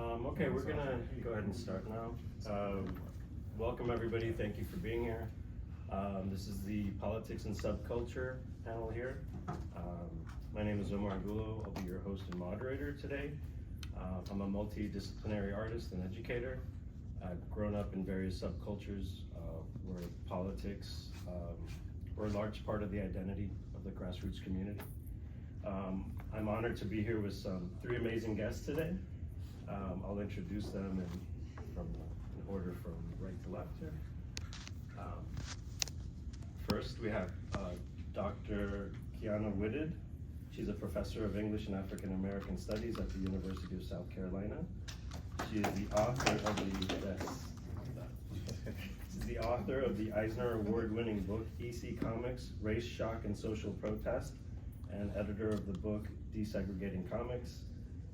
Okay, we're gonna go ahead and start now. Welcome everybody, thank you for being here. This is the Politics and Subculture panel here. My name is Omar Angulo, I'll be your host and moderator today. I'm a multidisciplinary artist and educator. I've grown up in various subcultures where politics were a large part of the identity of the grassroots community. I'm honored to be here with three amazing guests today. I'll introduce them in order from right to left here. First, we have Dr. Qiana Whitted. She's a professor of English and African American Studies at the University of South Carolina. She is the author of the Eisner Award-winning book, EC Comics, Race, Shock, and Social Protest, and editor of the book, Desegregating Comics,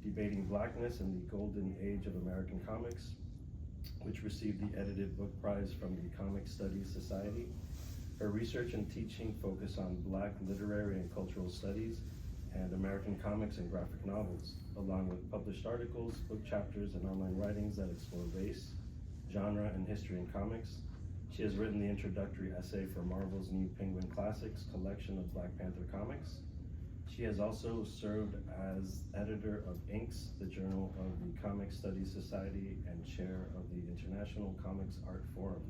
Debating Blackness in the Golden Age of American Comics, which received the Edited Book Prize from the Comic Studies Society. Her research and teaching focus on Black literary and cultural studies and American comics and graphic novels, along with published articles, book chapters, and online writings that explore race, genre, and history in comics. She has written the introductory essay for Marvel's new Penguin Classics collection of Black Panther comics. She has also served as editor of Inks, the Journal of the Comic Studies Society, and chair of the International Comics Art Forum.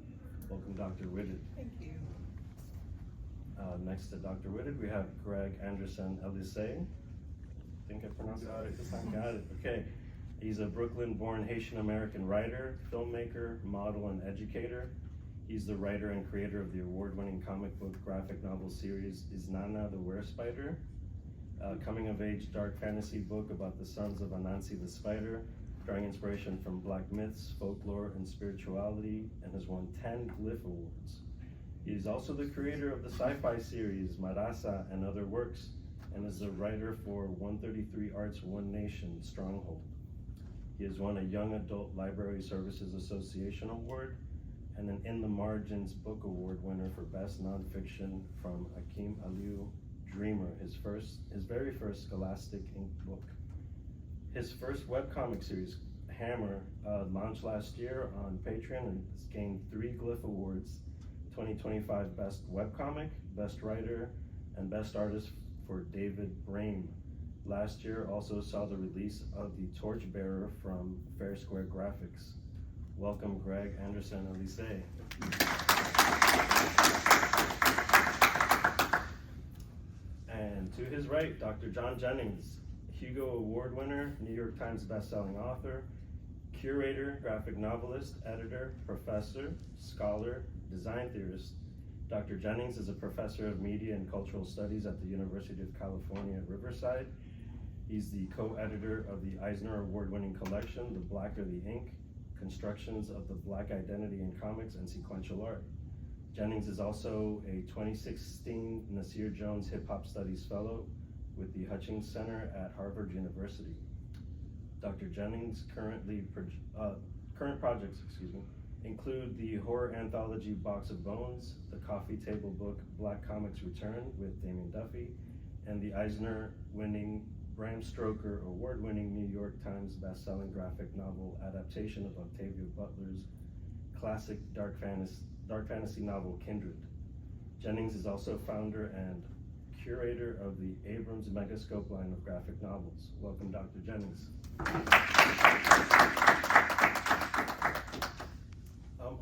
Welcome, Dr. Whitted. Thank you. Next to Dr. Whitted, we have Greg Anderson Elysee. I think I pronounced it right this time. Got it. Okay. He's a Brooklyn-born Haitian-American writer, filmmaker, model, and educator. He's the writer and creator of the award-winning comic book graphic novel series Is Nana the Were-Spider? Coming-of-age dark fantasy book about the sons of Anansi the Spider, drawing inspiration from Black myths, folklore, and spirituality, and has won 10 Glyph Awards. He is also the creator of the sci-fi series Marasa and other works, and is the writer for 133 Arts One Nation Stronghold. He has won a Young Adult Library Services Association Award and an In the Margins Book Award winner for Best Nonfiction from Akim Aliu Dreamer, his very first Scholastic Inc. book. His first webcomic series, Hammer, launched last year on Patreon and has gained 3 Glyph Awards, 2025 Best Webcomic, Best Writer, and Best Artist for David Brame. Last year also saw the release of The Torchbearer from Fair Square Graphics. Welcome, Greg Anderson Elysee. And to his right, Dr. John Jennings, Hugo Award winner, New York Times bestselling author, curator, graphic novelist, editor, professor, scholar, design theorist. Dr. Jennings is a professor of media and cultural studies at the University of California at Riverside. He's the co-editor of the Eisner Award-winning collection, The Blacker the Ink, Constructions of the Black Identity in Comics and Sequential Art. Jennings is also a 2016 Nasir Jones Hip Hop Studies Fellow with the Hutchings Center at Harvard University. Dr. Jennings' current projects include the horror anthology Box of Bones, the coffee table book Black Comics Return with Damien Duffy, and the Eisner-winning, Bram Stoker award-winning New York Times bestselling graphic novel adaptation of Octavia Butler's classic dark fantasy novel Kindred. Jennings is also founder and curator of the Abrams Megascope line of graphic novels. Welcome, Dr. Jennings.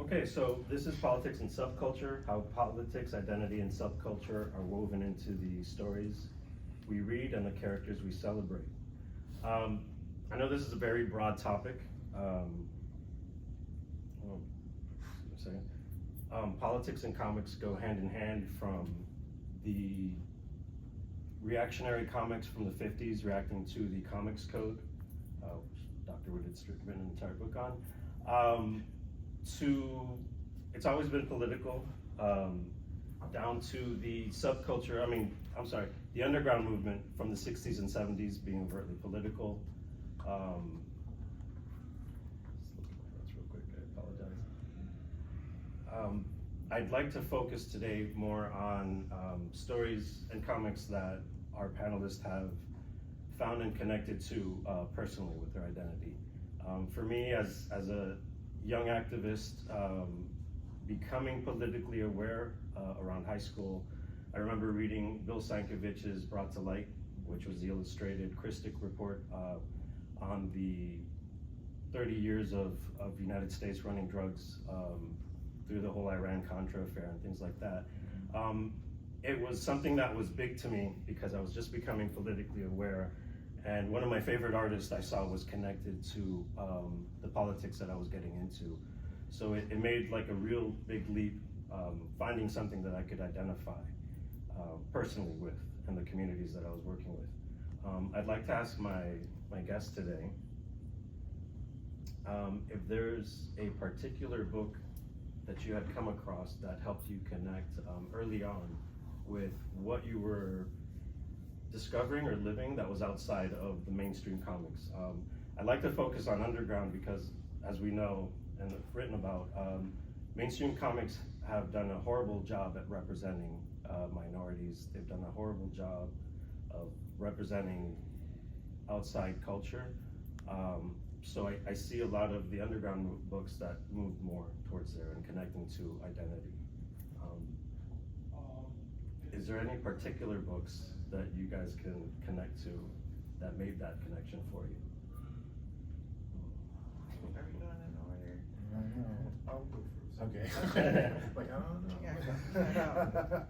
Okay, so this is Politics and Subculture, how politics, identity, and subculture are woven into the stories we read and the characters we celebrate. I know this is a very broad topic. Politics and comics go hand in hand, from the reactionary comics from the 50s reacting to the Comics Code, which Dr. Whitted's written an entire book on, to, it's always been political, down to the subculture, the underground movement from the 60s and 70s being overtly political. That's real quick, I apologize. I'd like to focus today more on stories and comics that our panelists have found and connected to personally with their identity. For me, as a young activist, becoming politically aware around high school, I remember reading Bill Sienkiewicz's Brought to Light, which was the illustrated Christic report on the 30 years of the United States running drugs through the whole Iran-Contra affair and things like that. It was something that was big to me because I was just becoming politically aware. And one of my favorite artists I saw was connected to the politics that I was getting into. So it made like a real big leap, finding something that I could identify personally with and the communities that I was working with. I'd like to ask my guest today if there's a particular book that you had come across that helped you connect early on with what you were discovering or living that was outside of the mainstream comics. I'd like to focus on underground because, as we know and have written about, mainstream comics have done a horrible job at representing minorities. They've done a horrible job of representing outside culture. So I see a lot of the underground books that move more towards there and connecting to identity. Is there any particular books that you guys can connect to that made that connection for you? Are we going in order? I'll go first. Okay. Like, I don't know.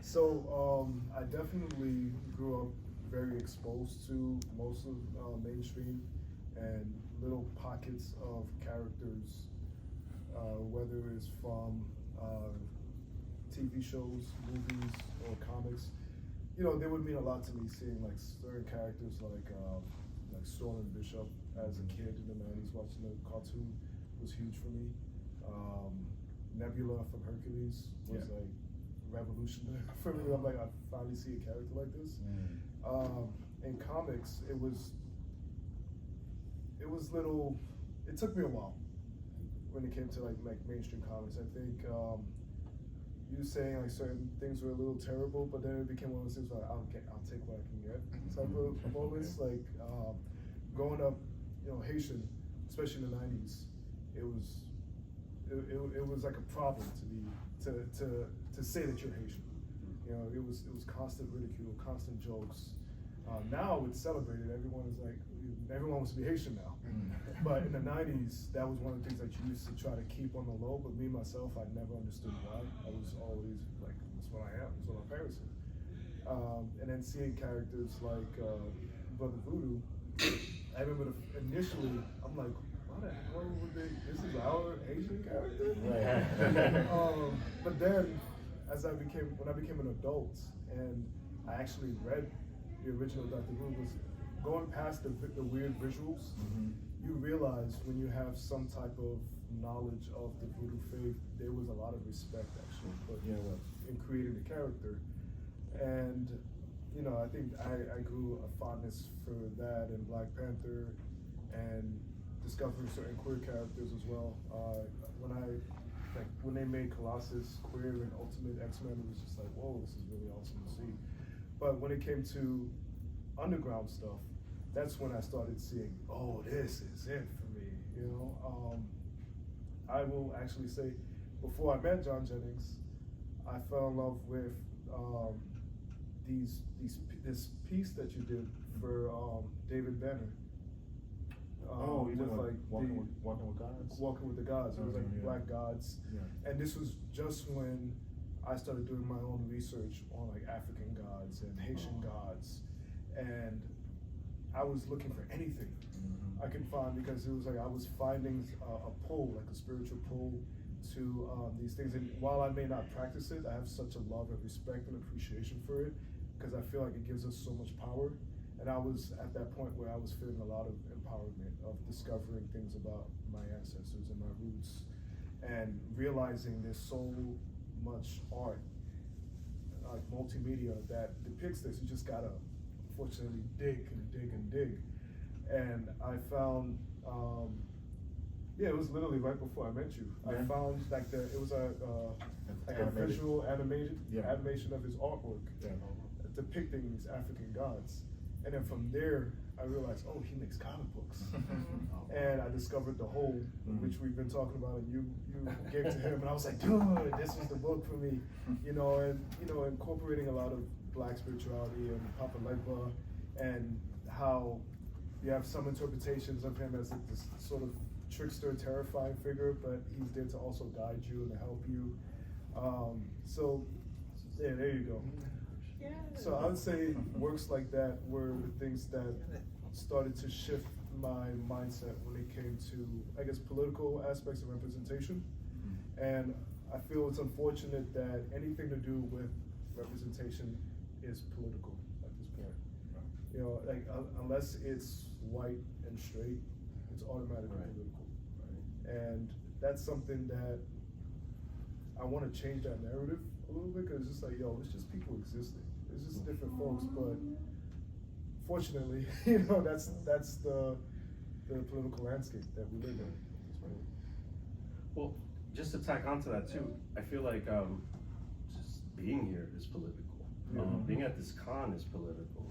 So I definitely grew up very exposed to most of mainstream and little pockets of characters, whether it's from TV shows, movies, or comics. You know, they would mean a lot to me seeing like certain characters like Storm and Bishop as a kid in the 90s watching the cartoon was huge for me. Nebula from Hercules was like revolutionary for me. I'm like, I finally see a character like this. In comics, it was little, it took me a while when it came to like mainstream comics. I think you saying like certain things were a little terrible, but then it became one of those things where I'll take what I can get type of moments. Like growing up, you know, Haitian, especially in the 90s, it was like a problem to say that you're Haitian. You know, it was constant ridicule, constant jokes. Now it's celebrated. Everyone wants to be Haitian now. But in the 90s, that was one of the things that you used to try to keep on the low. But me, myself, I never understood why. I was always like, that's what I am. That's what my parents did. And then seeing characters like Brother Voodoo, I remember initially, I'm like, why the hell would they, this is our Asian character? But then, when I became an adult, and I actually read the original Dr. Who, was going past the weird visuals. You realize when you have some type of knowledge of the voodoo faith, there was a lot of respect actually put in creating the character. And you know, I think I grew a fondness for that and Black Panther and discovering certain queer characters as well. When they made Colossus queer and Ultimate X-Men, it was just like, whoa, this is really awesome to see. But when it came to underground stuff, that's when I started seeing, oh, this is it for me, you know? I will actually say, before I met John Jennings, I fell in love with this piece that you did for David Banner. You with know, like walking with gods. Walking with the gods. It was like Black gods, and this was just when I started doing my own research on like African gods and Haitian gods, and I was looking for anything I could find, because it was like I was finding a pull, like a spiritual pull to these things. And while I may not practice it, I have such a love and respect and appreciation for it, because I feel like it gives us so much power. And I was at that point where I was feeling a lot of empowerment of discovering things about my ancestors and my roots, and realizing there's so much art, like multimedia, that depicts this. You just gotta, unfortunately, dig and dig and dig. And I found, it was literally right before I met you. I found like it was a visual animation of his artwork depicting these African gods. And then from there, I realized, oh, he makes comic books. And I discovered The Hole, which we've been talking about, and you gave to him, and I was like, dude, this is the book for me. Incorporating a lot of Black spirituality and Papa Legba, and how you have some interpretations of him as this sort of trickster, terrifying figure, but he's there to also guide you and to help you. Yeah, there you go. Yeah. So I would say works like that were the things that started to shift my mindset when it came to, I guess, political aspects of representation. And I feel it's unfortunate that anything to do with representation is political at this point. Unless it's white and straight, it's automatically political. And that's something that I want to change that narrative a little bit, because it's just like, it's just people existing. It's just different folks, but fortunately, that's the political landscape that we live in. Well, just to tack onto that too, I feel like just being here is political. Being at this con is political.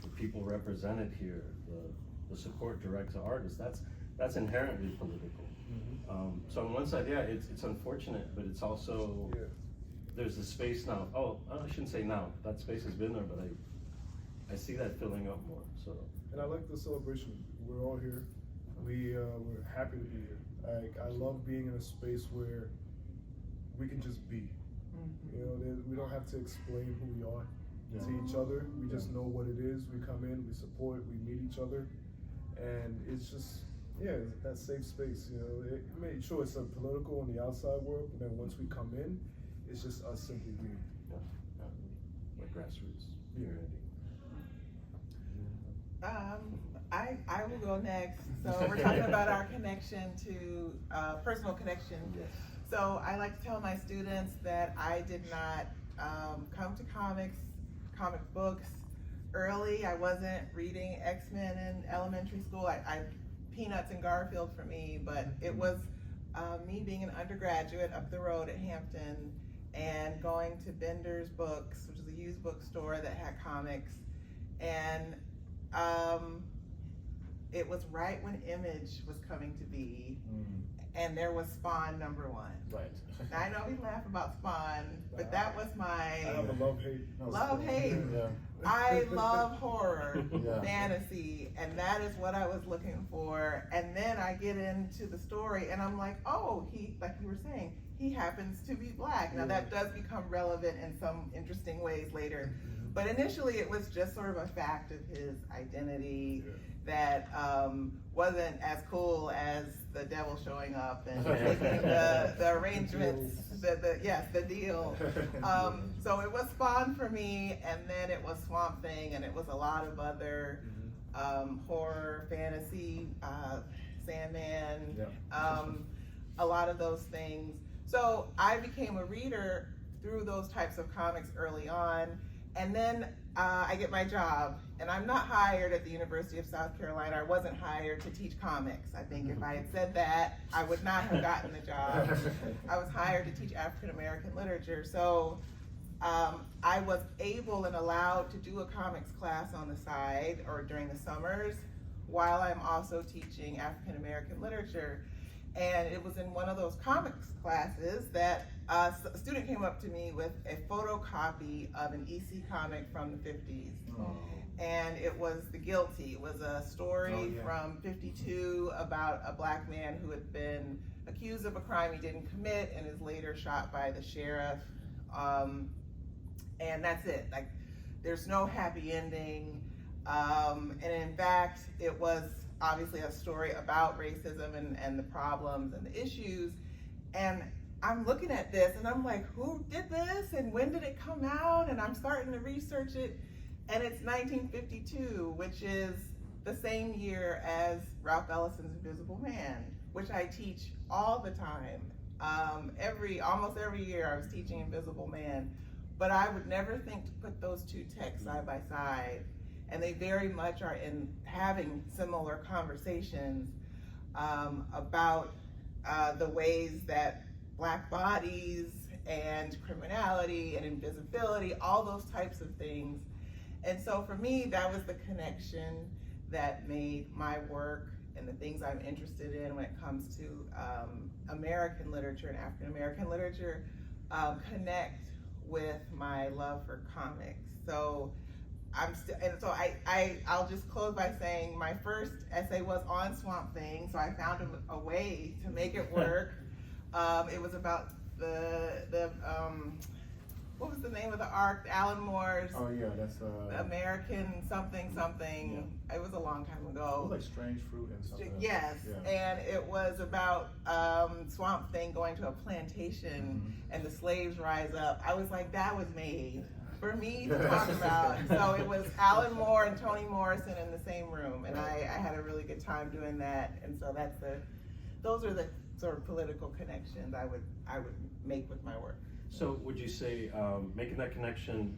The people represented here, the support direct to artists, that's inherently political. So on one side, yeah, it's unfortunate, but it's also, there's a space now. Oh, I shouldn't say now. That space has been there, but I see that filling up more. So. And I like the celebration. We're all here. We're happy to be here. I love being in a space where we can just be. We don't have to explain who we are to each other. We just know what it is. We come in, we support, we meet each other, and it's just, that safe space. It made sure it's a political on the outside world, but then once we come in, it's just us simply being. Like grassroots unity. I will go next. So we're talking about our connection to personal connection. Yes. So I like to tell my students that I did not come to comic books early. I wasn't reading X-Men in elementary school. I Peanuts and Garfield for me, but it was me being an undergraduate up the road at Hampton and going to Bender's Books, which is a used bookstore that had comics, and it was right when Image was coming to be, and there was Spawn #1. Right. Now, I know we laugh about Spawn, but that was my I have a love-hate. love-hate. Yeah. I love horror, fantasy, and that is what I was looking for. And then I get into the story, and I'm like, oh, he, like you were saying, he happens to be Black. Now that does become relevant in some interesting ways later. But initially it was just sort of a fact of his identity that wasn't as cool as the devil showing up and taking the arrangements, the deal. So it was Spawn for me, and then it was Swamp Thing, and it was a lot of other horror, fantasy, Sandman, a lot of those things. So I became a reader through those types of comics early on, and then I get my job, and I'm not hired at the University of South Carolina. I wasn't hired to teach comics. I think if I had said that, I would not have gotten the job. I was hired to teach African American literature. So I was able and allowed to do a comics class on the side or during the summers while I'm also teaching African American literature. And it was in one of those comics classes that a student came up to me with a photocopy of an EC comic from the 50s. And it was The Guilty. It was a story from 52 about a Black man who had been accused of a crime he didn't commit and is later shot by the sheriff. And that's it. Like, there's no happy ending. And in fact, it was obviously a story about racism and the problems and the issues. And I'm looking at this and I'm like, who did this and when did it come out? And I'm starting to research it, and it's 1952, which is the same year as Ralph Ellison's Invisible Man, which I teach all the time. Almost every year I was teaching Invisible Man, but I would never think to put those two texts side by side. And they very much are in having similar conversations about the ways that Black bodies and criminality and invisibility, all those types of things. And so for me, that was the connection that made my work and the things I'm interested in when it comes to American literature and African American literature connect with my love for comics. So I'll just close by saying my first essay was on Swamp Thing, so I found a way to make it work. It was about the what was the name of the arc? Alan Moore's. Oh yeah, that's American something. Yeah. It was a long time It ago. was like Strange Fruit and something. Yes, Yeah. and it was about Swamp Thing going to a plantation and the slaves rise up. I was like, that was made for me to talk about. So it was Alan Moore and Toni Morrison in the same room, and I had a really good time doing that. And so those are the sort of political connections I would make with my work. So would you say making that connection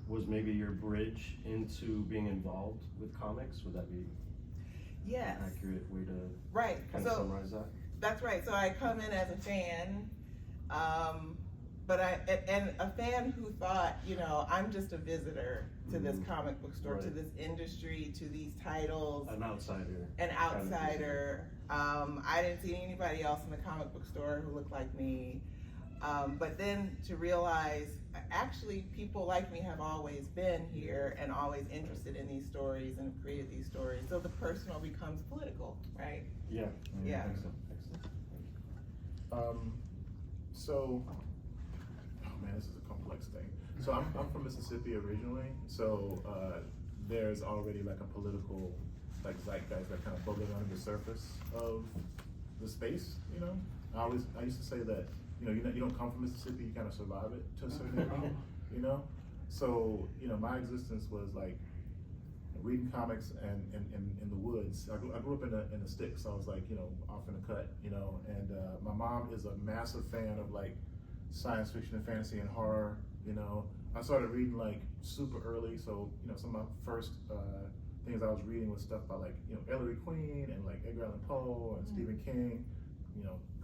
was maybe your bridge into being involved with comics? Would that be Yes. an accurate way to Right. kind of summarize that? That's right. So I come in as a fan, but a fan who thought, I'm just a visitor to this comic book store, to this industry, to these titles. An outsider. An outsider. I didn't see anybody else in the comic book store who looked like me. But then to realize, actually, people like me have always been here and always interested in these stories and created these stories. So the personal becomes political, right? Yeah. Yeah. Excellent. So, oh man, this is a complex thing. So I'm from Mississippi originally, so there's already like a political zeitgeist that kind of bubbling under the surface of the space, I used to say that, you don't come from Mississippi, you kind of survive it to a certain degree, So, my existence was like reading comics and in the woods. I grew up in the sticks, so I was like, off in the cut, and my mom is a massive fan of like science fiction and fantasy and horror, I started reading like super early, so, some of my first things I was reading was stuff by like, Ellery Queen and like Edgar Allan Poe and Stephen King,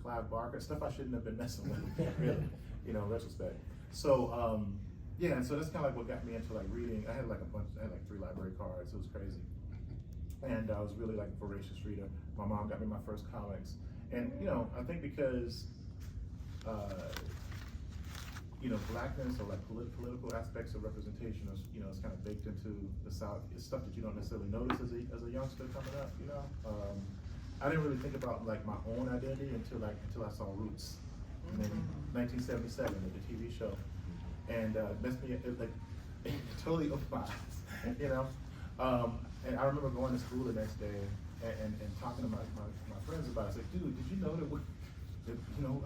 Clive Barker, stuff I shouldn't have been messing with, really, in retrospect. So, yeah, and so that's kind of like what got me into like reading. I had like 3 library cards, it was crazy. And I was really like a voracious reader. My mom got me my first comics. And, I think because, blackness or like political aspects of representation is, it's kind of baked into the South. It's stuff that you don't necessarily notice as a youngster coming up, I didn't really think about like my own identity until I saw Roots in 1977 at the TV show, and messed me like it totally opened my eyes, And I remember going to school the next day and talking to my friends about it. I was like, dude, did you know that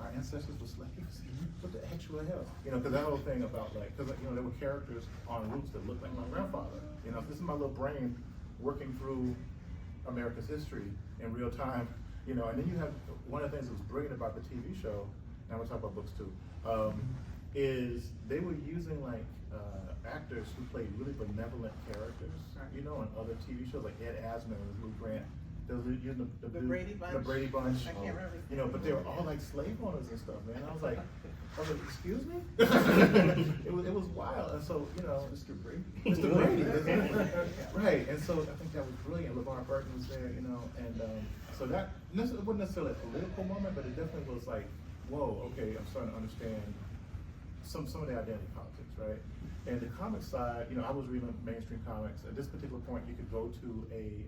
our ancestors were slaves? What the actual hell? Because that whole thing about like, because there were characters on Roots that looked like my grandfather. This is my little brain working through America's history in real time, and then you have one of the things that was brilliant about the TV show, and we'll talk about books too, is they were using like actors who played really benevolent characters, on other TV shows like Ed Asner and Lou Grant. They were using the Brady Bunch. The Brady Bunch. I can't remember. But they were all like slave owners and stuff, man. I was like, excuse me? it was wild. And so, Mr. Brady. Mr. Brady. Right. And so I think that was brilliant. LeVar Burton was there, and so that it wasn't necessarily a political moment, but it definitely was like, whoa, okay, I'm starting to understand some of the identity politics, right? And the comic side, I was reading mainstream comics. At this particular point, you could go to a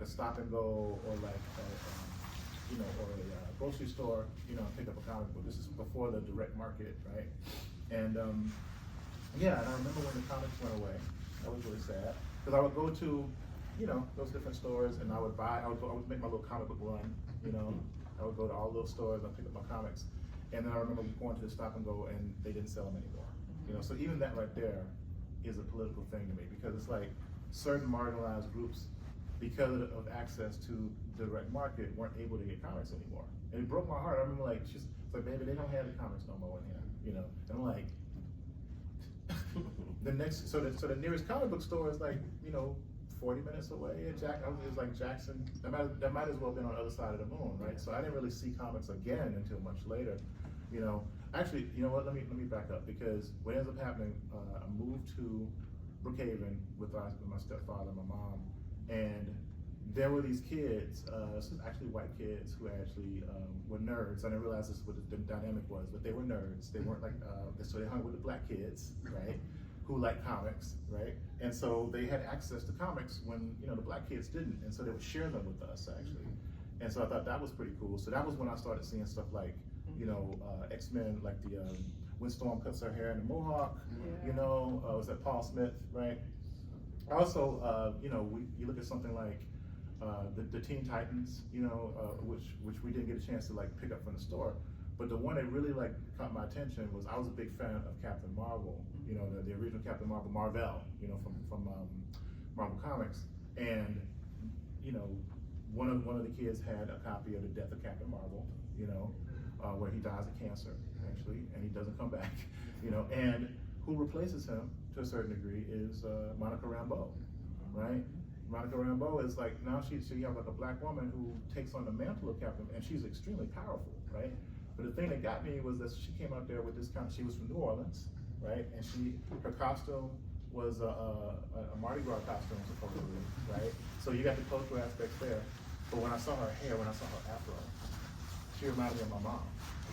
Stop and Go or like or a grocery store, and pick up a comic book. This is before the direct market, right? And yeah, and I remember when the comics went away. That was really sad because I would go to those different stores and I would make my little comic book run. I would go to all those stores and pick up my comics. And then I remember going to the Stop and Go and they didn't sell them anymore. So even that right there is a political thing to me because it's like certain marginalized groups, because of access to the direct market, weren't able to get comics anymore. And it broke my heart. I remember like, it's like, baby, they don't have the comics no more in here, And I'm like, so the nearest comic book store is like, 40 minutes away. It was like Jackson. That might as well have been on the other side of the moon, right? So I didn't really see comics again until much later. Actually, you know what? Let me back up because what ends up happening, I moved to Brookhaven with my stepfather and my mom, and there were these kids, this was actually white kids who actually were nerds. I didn't realize this is what the dynamic was, but they were nerds. They weren't like, so they hung with the black kids, right? Who liked comics, right? And so they had access to comics when, you know, the black kids didn't. And so they would share them with us, actually. And so I thought that was pretty cool. So that was when I started seeing stuff like, you know, X-Men, like the, when Storm cuts her hair in the mohawk, you know, was that Paul Smith, right? Also, you know, you look at something like the Teen Titans, you know, which we didn't get a chance to like pick up from the store. But the one that really like caught my attention was I was a big fan of Captain Marvel, you know, the original Captain Marvel, Marvel, you know, from Marvel Comics, and you know, one of the kids had a copy of the Death of Captain Marvel, you know, where he dies of cancer actually, and he doesn't come back, you know, and who replaces him to a certain degree is Monica Rambeau, right? Monica Rambeau is like, now so you have like a black woman who takes on the mantle of Captain, and she's extremely powerful, right? But the thing that got me was that she came out there with this she was from New Orleans, right? And her costume was a Mardi Gras costume, supposedly, right? So you got the cultural aspects there. But when I saw her hair, when I saw her afro, she reminded me of my mom.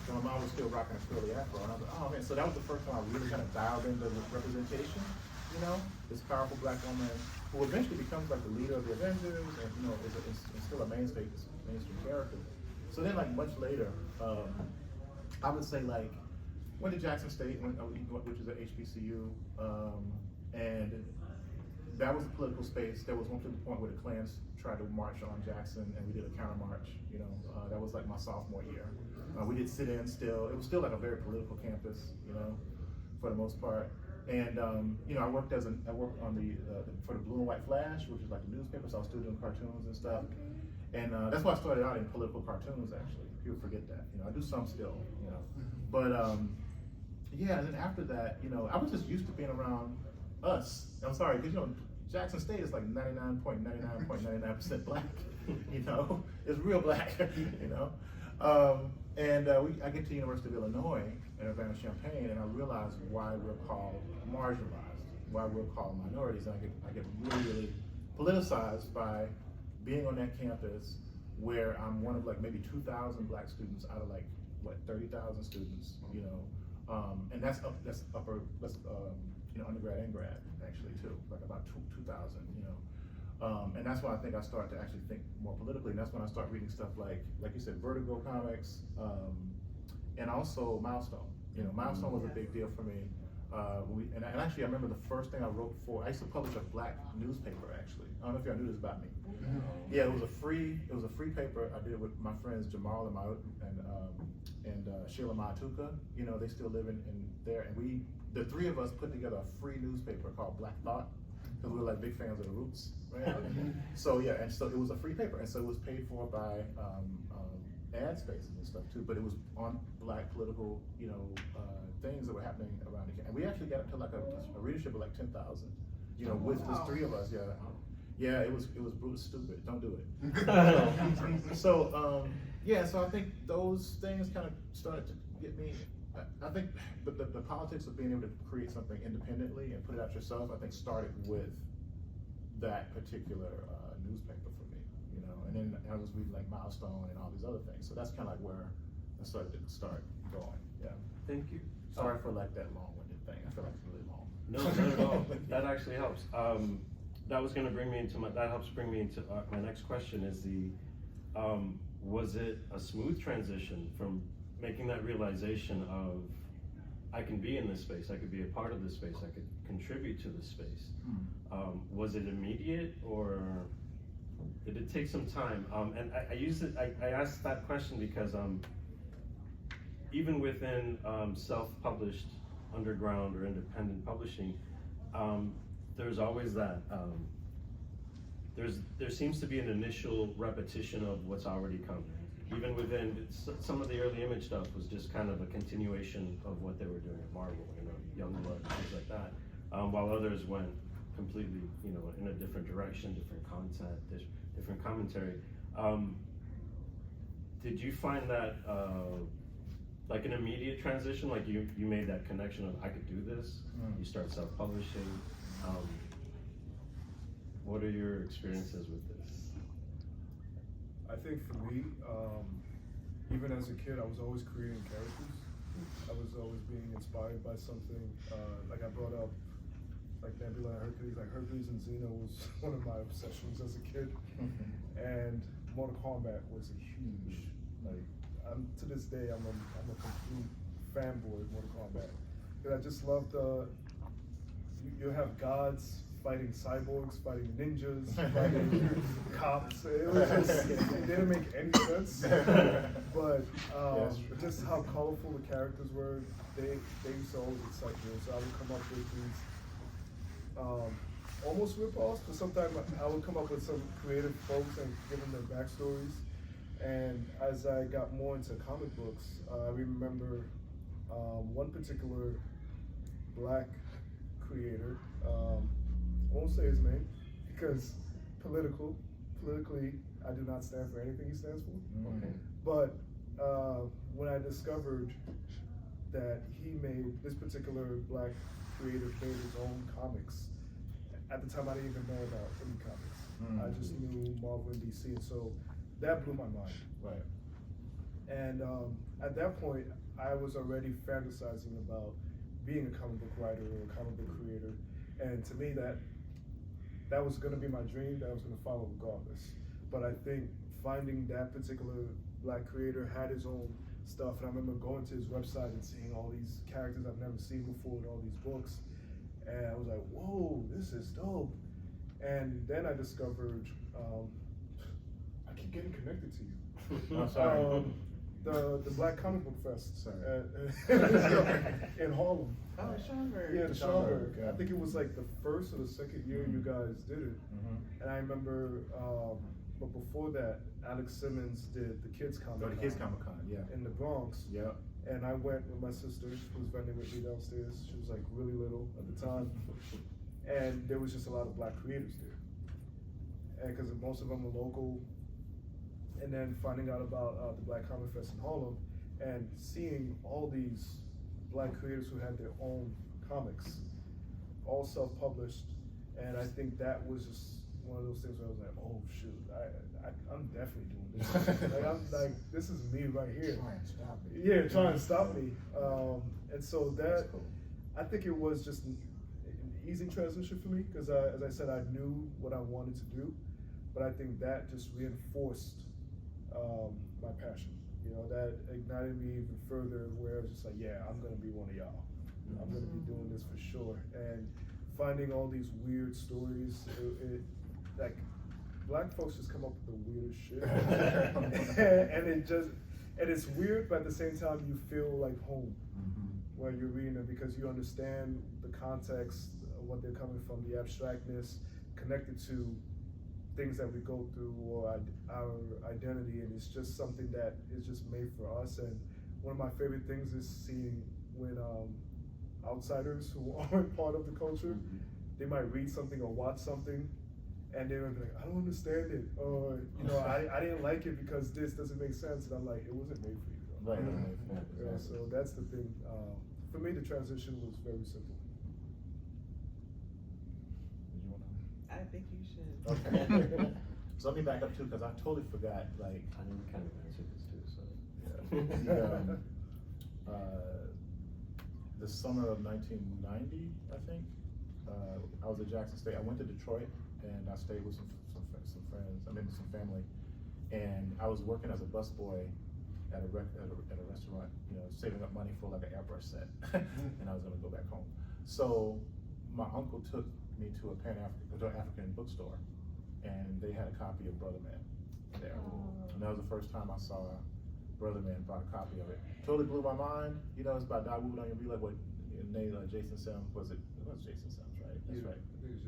So my mom was still rocking a curly afro, and I was like, oh man, so that was the first time I really kind of dialed into representation, you know? This powerful black woman who eventually becomes like the leader of the Avengers, and you know, is still a mainstream character. So then, like much later, I would say like went to Jackson State, which is at HBCU, and that was a political space. There was one point where the Klans tried to march on Jackson, and we did a counter march. You know, that was like my sophomore year. We did sit-in still. It was still like a very political campus, you know, for the most part. And you know, I worked on for the Blue and White Flash, which is like the newspaper. So I was still doing cartoons and stuff. And that's why I started out in political cartoons, actually. People forget that. You know, I do some still, you know. But yeah, and then after that, you know, I was just used to being around us. I'm sorry, because, you know, Jackson State is like 99.99.99% black, you know. It's real black, you know. I get to the University of Illinois in Urbana-Champaign, and I realize why we're called marginalized, why we're called minorities. And I get really, really politicized by being on that campus where I'm one of like maybe 2,000 black students out of like, what, 30,000 students, you know, and that's you know, undergrad and grad actually too, like about 2,000, you know, and that's when I think I start to actually think more politically, and that's when I start reading stuff like you said, Vertigo comics, and also Milestone. You know, Milestone was a big deal for me. And actually, I remember the first thing I wrote for, I used to publish a black newspaper, actually. I don't know if y'all knew this about me. Yeah, it was a free paper. I did it with my friends Jamal and Sheila Matuka. You know, they still live in there. And the three of us put together a free newspaper called Black Thought, because we were like big fans of the Roots, right? So yeah, and so it was a free paper. And so it was paid for by ad spaces and stuff too, but it was on black political, you know, things that were happening around the campus. And we actually got up to like a readership of like 10,000, you know, with just three of us. Yeah, it was brutal stupid. Don't do it. So yeah, so I think those things kind of started to get me. I think the politics of being able to create something independently and put it out yourself, I think started with that particular newspaper for me, you know, and then I was reading like Milestone and all these other things. So that's kind of like where I started to start going, yeah. Thank you. Sorry for like that long-winded thing. I feel like it's really long. No, not at all. That actually helps. That was gonna bring me into that helps bring me into my next question is was it a smooth transition from making that realization of, I can be in this space, I could be a part of this space, I could contribute to this space. Was it immediate, or did it take some time? And I asked that question because even within self-published underground or independent publishing, there's always that, there seems to be an initial repetition of what's already come. Even within, some of the early image stuff was just kind of a continuation of what they were doing at Marvel, you know, Youngblood, things like that. While others went completely, you know, in a different direction, different content, different commentary. Did you find that like an immediate transition? Like you made that connection of, I could do this, you start self-publishing, What are your experiences with this? I think for me, even as a kid, I was always creating characters. I was always being inspired by something. Like I brought up, like Nebula and Hercules. Like Hercules and Xena was one of my obsessions as a kid, and Mortal Kombat was a huge. Like to this day, I'm a complete fanboy of Mortal Kombat. Because I just love you have gods fighting cyborgs, fighting ninjas, fighting cops. It was just, it didn't make any sense. But just how colorful the characters were, they used to always excite me. So I would come up with these almost rip-offs, but sometimes I would come up with some creative folks and give them their backstories. And as I got more into comic books, I remember one particular black creator. I won't say his name because politically, I do not stand for anything he stands for. Okay. But when I discovered that he made this particular black creator made his own comics, at the time I didn't even know about any comics. I just knew Marvel and DC, and so that blew my mind. Right. And at that point, I was already fantasizing about being a comic book writer or a comic book creator, and to me that was going to be my dream, that I was going to follow regardless. But I think finding that particular black creator had his own stuff, and I remember going to his website and seeing all these characters I've never seen before in all these books, and I was like, whoa, this is dope. And then I discovered, I keep getting connected to you. I'm sorry. The Black Comic Book Fest in Harlem. Oh, Schomburg. Yeah, the Schomburg. Yeah. I think it was like the first or the second year you guys did it. And I remember, but before that, Alex Simmons did the Kids Comic Con. The Kids Comic Con, yeah. In the Bronx. Yeah. And I went with my sister, who was vending with me downstairs. She was like really little at the time. And there was just a lot of black creators there. And because most of them were local. And then finding out about the Black Comic Fest in Harlem and seeing all these black creators who had their own comics, all self-published. And I think that was just one of those things where I was like, oh shoot, I'm definitely doing this. I'm like, this is me right here. Trying to stop me. Yeah, trying to stop me. And so that, cool. I think it was just an easy transition for me because as I said, I knew what I wanted to do, but I think that just reinforced my passion. You know, that ignited me even further where I was just like, yeah, I'm gonna be one of y'all. I'm gonna be doing this for sure. And finding all these weird stories, like black folks just come up with the weirdest shit. and it's weird, but at the same time you feel like home when you're reading it because you understand the context of what they're coming from, the abstractness connected to things that we go through or our identity, and it's just something that is just made for us. And one of my favorite things is seeing when outsiders who aren't part of the culture, they might read something or watch something and they're like, I don't understand it, or you know, I didn't like it because this doesn't make sense, and I'm like, it wasn't made for you though. Right. Yeah, so that's the thing. For me, the transition was very simple. Did you want to? I think you should. Okay. So let me back up too, because I totally forgot. Like, I kind of answered this too, so. The summer of 1990, I think, I was at Jackson State. I went to Detroit and I stayed with some friends. I mean, with some family, and I was working as a busboy at a restaurant. You know, saving up money for like an airbrush set, and I was going to go back home. So my uncle took me to an African bookstore, and they had a copy of Brother Man there. And that was the first time I saw Brother Man, brought a copy of it. Totally blew my mind. You know, it's about Dawood on your like what name Jason Sims was it? It was Jason Sims, right? That's right.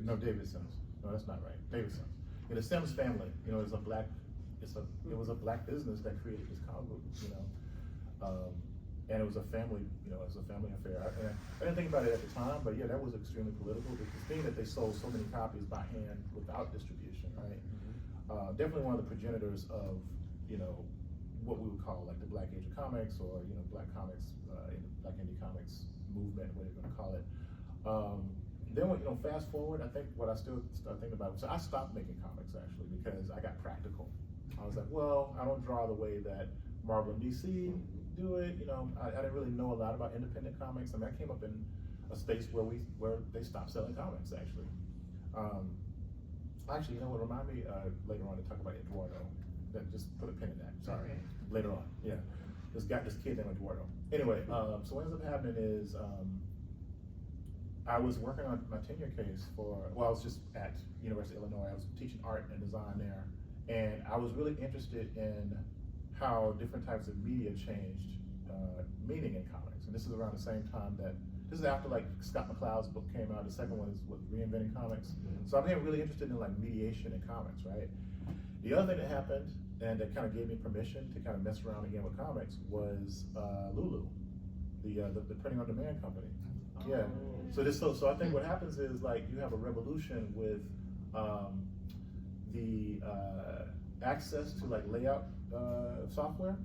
No, David Sims. No, that's not right. David Sims. Yeah, the Sims family. You know, it was a black business that created this comic book. You know, and it was a family. You know, it was a family affair. I didn't think about it at the time, but yeah, that was extremely political. Because being that they sold so many copies by hand without distribution, right? Definitely one of the progenitors of, you know, what we would call like the Black Age of Comics, or you know, Black comics, Black indie comics movement, whatever you want to call it. then when, fast forward, I think what I still start thinking about, so I stopped making comics actually because I got practical. I was like, well, I don't draw the way that Marvel and DC do it. I didn't really know a lot about independent comics. I mean, I came up in a space where they stopped selling comics actually. Actually, you know what? Remind me later on to talk about Eduardo. Just put a pin in that. Sorry. Okay. Later on, yeah. This kid named Eduardo. Anyway, so what ends up happening is I was working on my tenure case I was just at University of Illinois. I was teaching art and design there, and I was really interested in how different types of media changed meaning in comics. And this is around the same time this is after like Scott McCloud's book came out. The second one is Reinventing Comics. So I became really interested in like mediation in comics, right? The other thing that happened and that kind of gave me permission to kind of mess around again with comics was Lulu, the printing on demand company. Yeah. So I think what happens is like you have a revolution with the access to like layout software,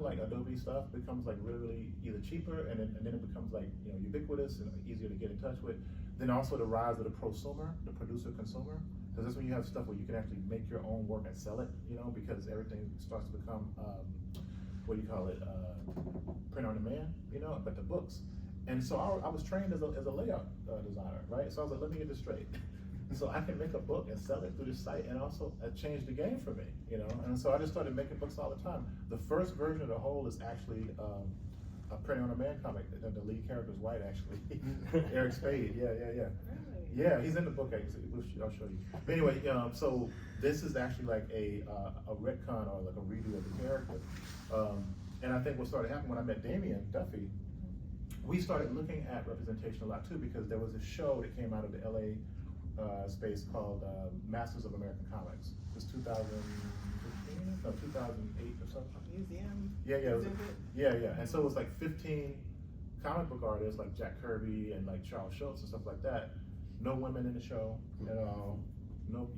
like Adobe stuff becomes like really either cheaper and then it becomes like ubiquitous and easier to get in touch with. Then also the rise of the prosumer, the producer consumer, because that's when you have stuff where you can actually make your own work and sell it, because everything starts to become print on demand, but the books. And so I was trained as a layout designer, right? So I was like, let me get this straight. So I can make a book and sell it through this site, and also it changed the game for me, And so I just started making books all the time. The first version of the whole is actually a print on demand comic. The lead character is white, actually. Eric Spade, yeah. Really? Yeah, he's in the book actually. I'll show you. But anyway, so this is actually like a retcon or like a redo of the character. And I think what started happening when I met Damian Duffy, we started looking at representation a lot too, because there was a show that came out of the LA space called Masters of American Comics. It was 2015, no, 2008 or something. Museum. Yeah. And so it was like 15 comic book artists like Jack Kirby and like Charles Schultz and stuff like that. No women in the show at all. No,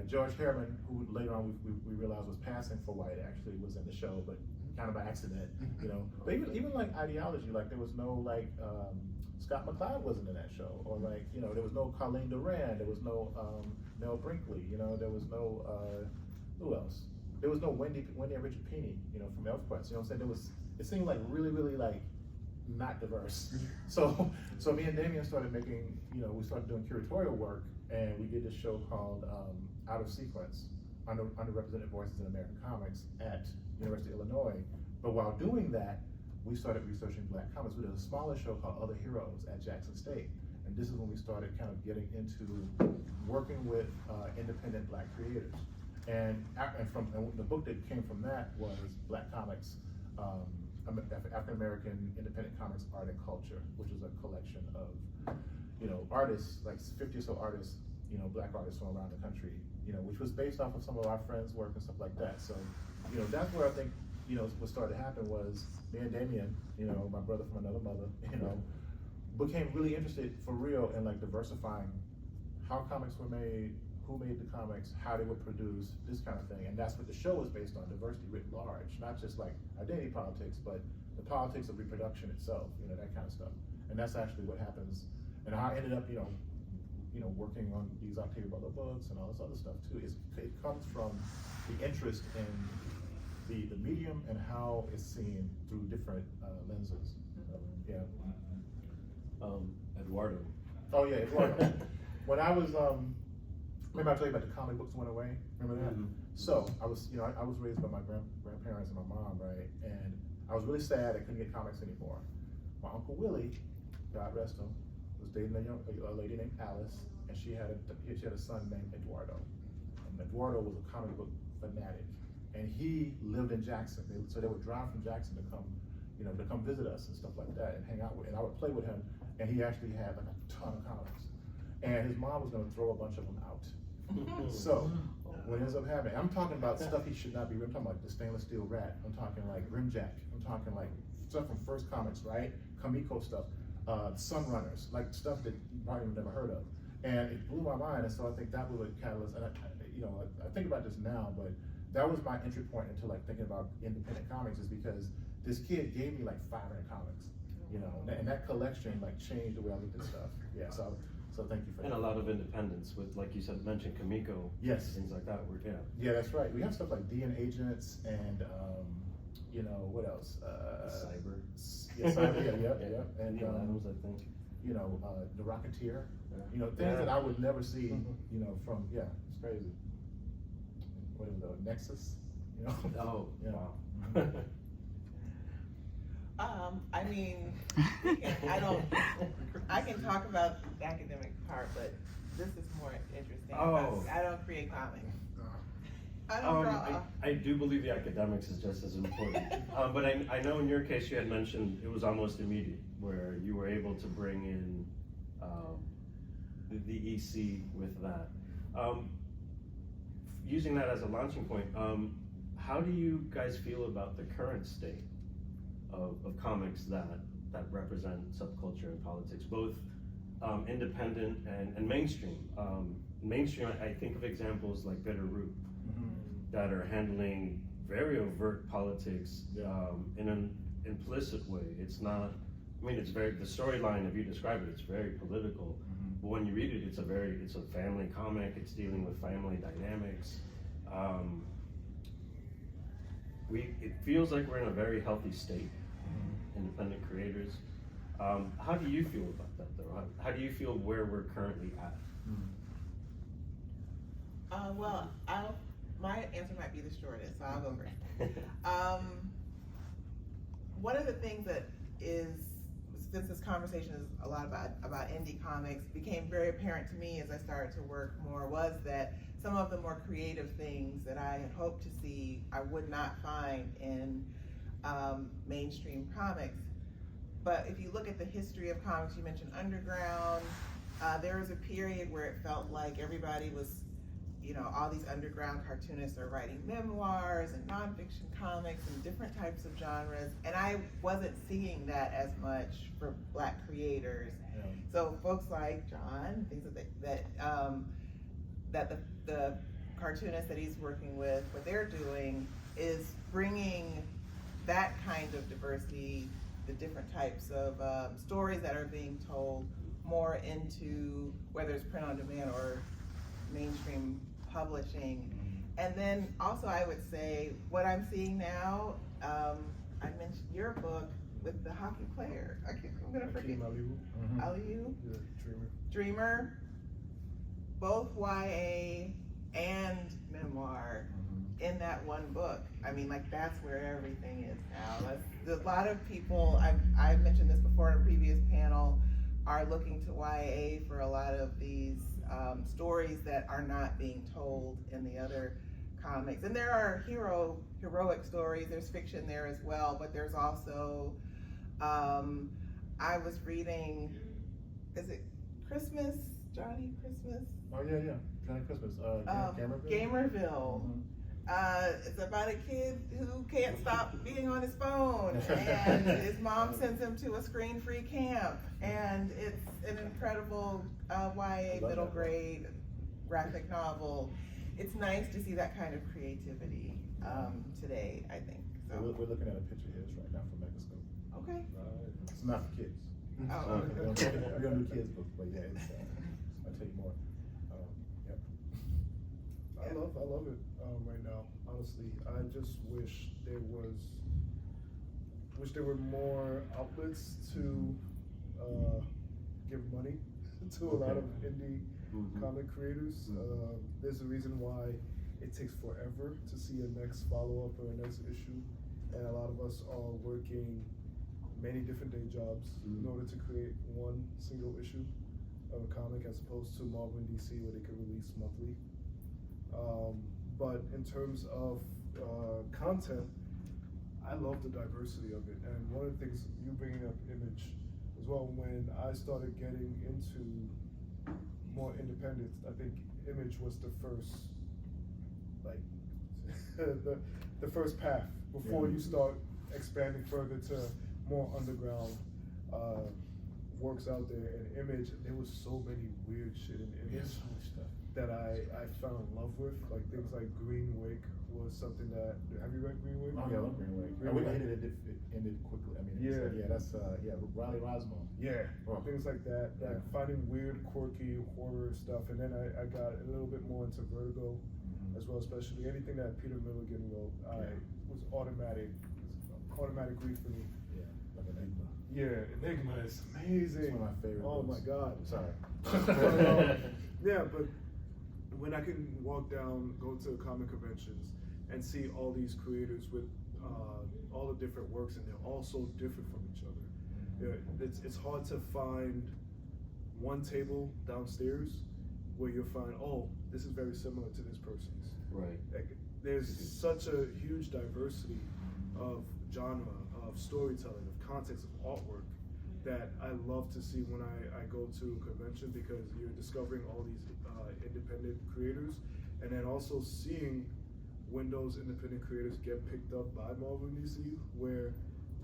George Harriman, who later on we realized was passing for white, actually was in the show, but kind of by accident, But even like ideology, like there was no like Scott McCloud wasn't in that show, or like there was no Colleen Doran, there was no Mel Brinkley, there was no who else? There was no Wendy and Richard Pini, from ElfQuest. You know what I'm saying? It seemed like really like not diverse. So me and Damian started making, we started doing curatorial work, and we did this show called Out of Sequence, Underrepresented Voices in American Comics at University of Illinois. But while doing that, we started researching Black comics. We did a smaller show called Other Heroes at Jackson State. And this is when we started kind of getting into working with independent Black creators. And the book that came from that was Black Comics, African American Independent Comics Art and Culture, which is a collection of, artists, like 50 or so artists, Black artists from around the country, which was based off of some of our friends' work and stuff like that. So, that's where I think, what started to happen was me and Damian, my brother from another mother, became really interested for real in like diversifying how comics were made, who made the comics, how they were produced, this kind of thing. And that's what the show was based on, diversity writ large, not just like identity politics, but the politics of reproduction itself, that kind of stuff. And that's actually what happens. And how I ended up, working on these Octavia Butler books and all this other stuff too. It comes from the interest in the medium and how it's seen through different lenses. Yeah. Eduardo. Oh yeah, Eduardo. When I was, remember I told you about the comic books went away? Remember that? Mm-hmm. So I was, I was raised by my grandparents and my mom, right? And I was really sad I couldn't get comics anymore. My Uncle Willie, God rest him, was dating a lady named Alice, and she had a son named Eduardo. And Eduardo was a comic book fanatic, and he lived in Jackson. So they would drive from Jackson to come, to come visit us and stuff like that and hang out with. And I would play with him, and he actually had like a ton of comics. And his mom was going to throw a bunch of them out. So what ends up happening, I'm talking about stuff he should not be. I'm talking about the stainless steel rat. I'm talking like Grimjack. I'm talking like stuff from First Comics, right? Kamiko stuff, Sunrunners, like stuff that you probably never heard of. And it blew my mind, and so I think that was a catalyst. And I think about this now, but that was my entry point into like thinking about independent comics, is because this kid gave me like 500 comics. you know, and that collection like changed the way I looked at stuff. Yeah, so thank you for And that. a lot of independence with, like you said, mentioned Kamiko. Yes. Things like that. Yeah, that's right. We have stuff like DNA agents and you know, what else? Cyber. Yeah, cyber. Yeah. And Neil Adams, I think. you know, the Rocketeer. Yeah. You know, things that I would never see. You know, from it's crazy. What is it? Nexus. You know. Oh, Yeah. wow. I mean, I can talk about the academic part, but this is more interesting. Oh. I don't create comics. I don't draw. I do believe the academics is just as important. But I know in your case you had mentioned it was almost immediate, where you were able to bring in the EC with that. Using that as a launching point, how do you guys feel about the current state of comics that represent subculture and politics, both independent and mainstream? Mainstream, I think of examples like Bitterroot, that are handling very overt politics in an implicit way. It's not, I mean, it's very, the storyline, if you describe it, it's very political. But when you read it, it's a family comic. It's dealing with family dynamics. It feels like we're in a very healthy state, independent creators. How do you feel about that, though? How do you feel where we're currently at? Well, my answer might be the shortest, so I'll go first. One of the things that is, since this conversation is a lot about indie comics, became very apparent to me as I started to work more, was that some of the more creative things that I had hoped to see, I would not find in mainstream comics. But if you look at the history of comics, you mentioned underground, there was a period where it felt like everybody was, you know, all these underground cartoonists are writing memoirs and nonfiction comics and different types of genres, and I wasn't seeing that as much for Black creators. Yeah. So folks like John, things that the cartoonists that he's working with, what they're doing is bringing that kind of diversity, the different types of stories that are being told more into whether it's print on demand or mainstream publishing. And then also I would say what I'm seeing now, I mentioned your book with the hockey player. I'm gonna forget. Aliyu? Yeah, Dreamer. Both YA and memoir in that one book. I mean, like, that's where everything is now. A lot of people, I've mentioned this before in a previous panel, are looking to YA for a lot of these stories that are not being told in the other comics. And there are heroic stories, there's fiction there as well, but there's also, I was reading, is it Christmas? Johnny Christmas? Oh yeah, Johnny Christmas. Gamerville. Gamerville. It's about a kid who can't stop being on his phone, and his mom sends him to a screen-free camp, and it's an incredible YA middle grade graphic novel. It's nice to see that kind of creativity today, I think. So. We're looking at a picture of his right now from Megascope. Okay. It's not for kids. Oh. We're gonna do kids books, but yeah, it's, I'll tell you more. Yep. I love it right now. Honestly, I just wish there were more outlets to give money to a lot of indie comic creators. There's a reason why it takes forever to see a next follow-up or a next issue, and a lot of us are working many different day jobs in order to create one single issue of a comic, as opposed to Marvel and DC where they could release monthly. But in terms of content, I love the diversity of it. And one of the things you bringing up Image as well, when I started getting into more independence, I think Image was the first, like, the first path before you start expanding further to more underground works out there. And Image, there was so many weird shit in Image. There's so much stuff. that I fell in love with. Like things like Green Wake was something that, have you read Green Wake? Oh yeah, I love Green Wake. I really hated it, it ended quickly. I mean, that's Riley Rosmo. Yeah, Oh. things like that. Like finding weird, quirky horror stuff, and then I got a little bit more into Vertigo as well, especially anything that Peter Milligan wrote. Was automatic read for me. Yeah, like Enigma. Yeah, Enigma is amazing. It's one of my favorite Oh books. my God. Sorry. Yeah, but when I can walk down, go to comic conventions, and see all these creators with all the different works, and they're all so different from each other. It's hard to find one table downstairs where you'll find, oh, this is very similar to this person's. Right. Like, there's such a huge diversity of genre, of storytelling, of context, of artwork that I love to see when I go to a convention, because you're discovering all these independent creators, and then also seeing when those independent creators get picked up by Marvel and DC, where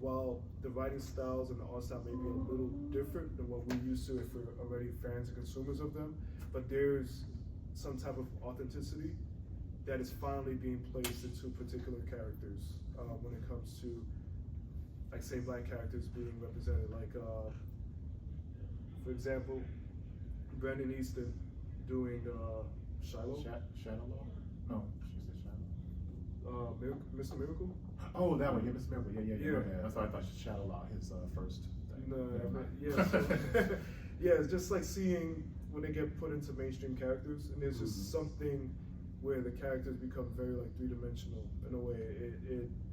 while the writing styles and the art style may be a little different than what we're used to if we're already fans and consumers of them, but there's some type of authenticity that is finally being placed into particular characters when it comes to, like, say, Black characters being represented. Like, for example, Brandon Easton doing Shiloh. Shadow Law? No, she said Shadow. Mr. Miracle? Oh, that one, yeah, Mr. Miracle, Yeah. That's why I thought Shadow Law, his first thing. No, Never mind. yeah, so, yeah, it's just like seeing when they get put into mainstream characters, and there's just something where the characters become very like three-dimensional in a way.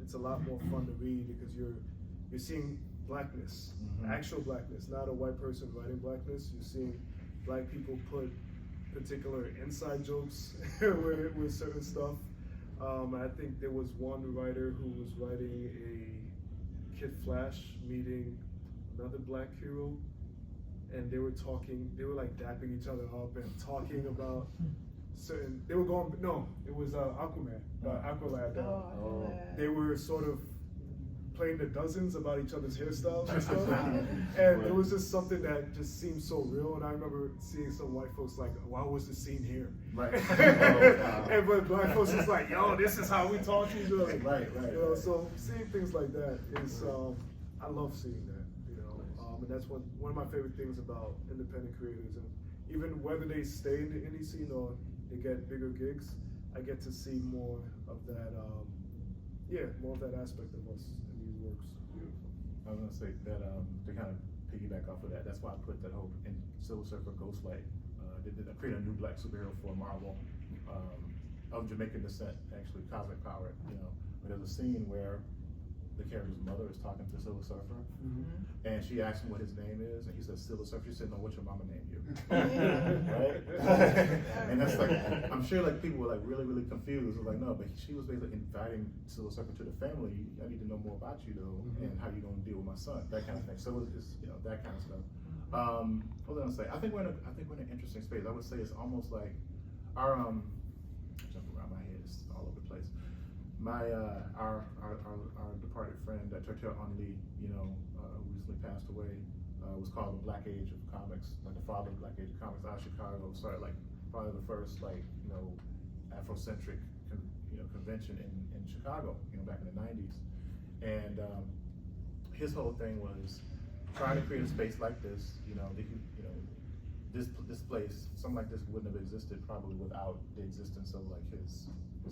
It's a lot more fun to read because you're seeing blackness, actual blackness, not a white person writing blackness. You're seeing Black people put particular inside jokes with certain stuff. I think there was one writer who was writing a Kid Flash meeting another Black hero, and they were like dapping each other up and talking about certain, it was Aquaman, Aqualad. They were sort of playing the dozens about each other's hairstyles and stuff. And it was just something that just seemed so real. And I remember seeing some white folks like, why was the scene here? Right. And but Black folks was like, yo, this is how we talk to each other. Right. You know, so seeing things like that is, I love seeing that, you know. And that's one of my favorite things about independent creators. And even whether they stay in the indie scene or they get bigger gigs, I get to see more of that, more of that aspect of us in these works. I was gonna say that to kind of piggyback off of that, that's why I put that whole in Silver Surfer Ghostlight. I created a new Black superhero for Marvel of Jamaican descent, actually, cosmic power. You know, but there's a scene where the character's mother is talking to Silver Surfer, and she asks him what his name is, and he says Silver Surfer. She said, "No, what's your mama named you?" Right? And that's like, I'm sure like people were like really confused. It was like, no, but she was basically inviting Silver Surfer to the family. I need to know more about you though, and how you gonna deal with my son, that kind of thing. So it's that kind of stuff. What was I gonna say? I think we're in an interesting space. I would say it's almost like our jump around my head, it's all over the place. Our departed friend, Tertel Only, recently passed away, was called the Black Age of Comics, like the father of the Black Age of Comics out of Chicago. Started like probably the first Afrocentric convention in Chicago, back in the 90s. And his whole thing was trying to create a space like this, this place, something like this wouldn't have existed probably without the existence of like his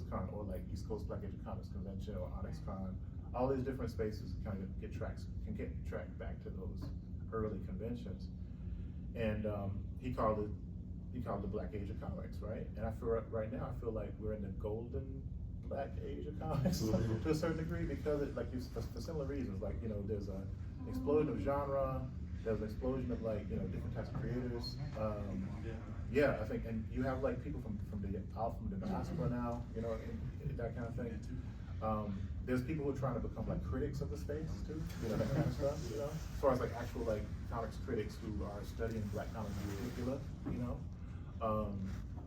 con, or like East Coast Black Age of Comics Convention or Onyx Con. All these different spaces can get tracked back to those early conventions. And he called it the Black Age of Comics, right? And I feel right now, I feel like we're in the golden Black Age of Comics to a certain degree, because for similar reasons. Like, there's an explosion of genre. There's an explosion of different types of creators. I think, and you have like people from the diaspora now, and that kind of thing. There's people who are trying to become like critics of the space too, that kind of stuff. As far as like actual like comics critics who are studying Black comics in particular,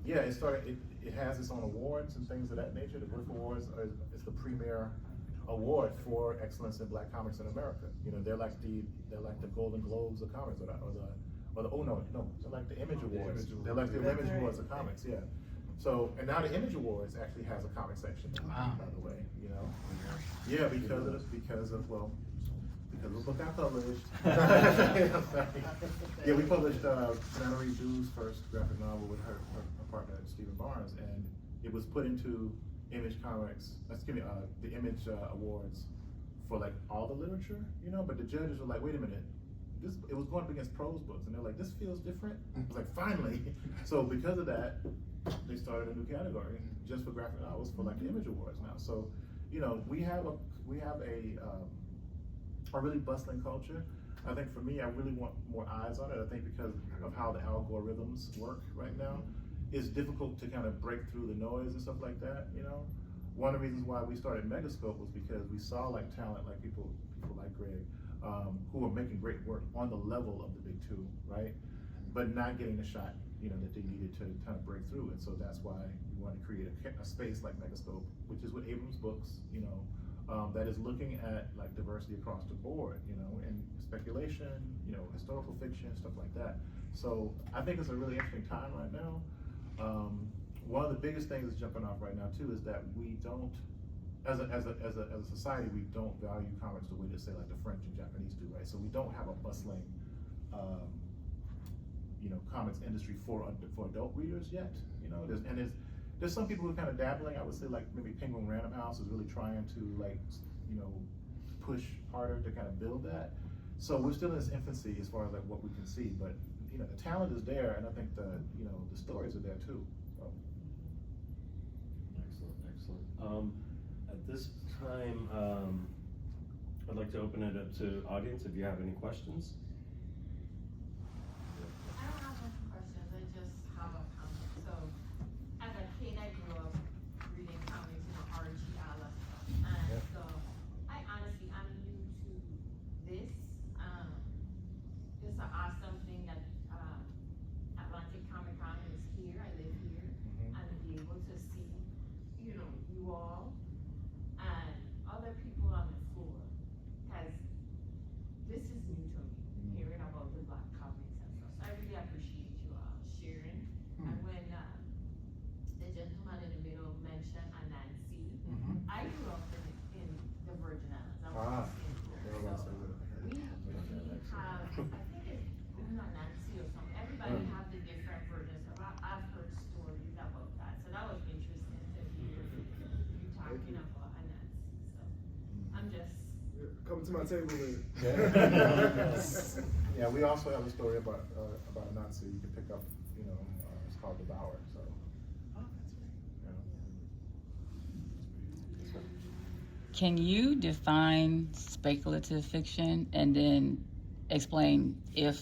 It has its own awards and things of that nature. The Griff Awards is the premier award for excellence in Black comics in America. They're like the Golden Globes of comics, or they're like the Image Awards. Image They're like the Awards. Image That's Awards right. of comics, yeah. So, and now the Image Awards actually has a comic section, Wow. by the way, you know? Yeah, because of the book I published. Yeah, we published Natalie Drew's first graphic novel with her partner, Stephen Barnes, and it was put into Image Comics, the Image Awards for like all the literature, you know, but the judges were like, wait a minute, it was going up against prose books, and they're like, this feels different. I was like, finally. So because of that, they started a new category just for graphic novels for like the Image Awards now. So, you know, we have a really bustling culture. I think for me, I really want more eyes on it. I think because of how the algorithms work right now, it's difficult to kind of break through the noise and stuff like that, you know? One of the reasons why we started Megascope was because we saw like talent, like people like Greg, who are making great work on the level of the big two, right? But not getting the shot, you know, that they needed to kind of break through. And so that's why we want to create a space like Megascope, which is with Abrams Books, you know, that is looking at like diversity across the board, you know, and speculation, you know, historical fiction, stuff like that. So I think it's a really interesting time right now. One of the biggest things that's jumping off right now too is that we don't, as a society, we don't value comics the way that say like the French and Japanese do, right? So we don't have a bustling, you know, comics industry for adult readers yet. You know, there's some people who are kind of dabbling. I would say like maybe Penguin Random House is really trying to like, you know, push harder to kind of build that. So we're still in its infancy as far as like what we can see, but you know, the talent is there, and I think the stories are there too. So. Excellent. At this time, I'd like to open it up to audience if you have any questions. I don't have much questions, I just have a comment. So, as a kid, I grew up reading comics, you know, Archie, all that stuff. And so, I honestly, I'm new to this. It's an awesome thing that Atlantic Comic Con is here, I live here, and to be able to see, you know, you all and other people on the floor, because this is new to me, hearing about the Black comics and stuff. So I really appreciate you sharing. And when the gentleman in the middle mentioned Anansi, I grew up in the Virgin Islands. I was so we have, I think it's Anansi or something. Everybody have the different versions. So I've heard stories about that. So that was interesting to hear you talking about Anansi. So I'm just. Come to my table with Yeah, we also have a story about Nazi you can pick up, you know, it's called Devour, so. Yeah. Can you define speculative fiction and then explain if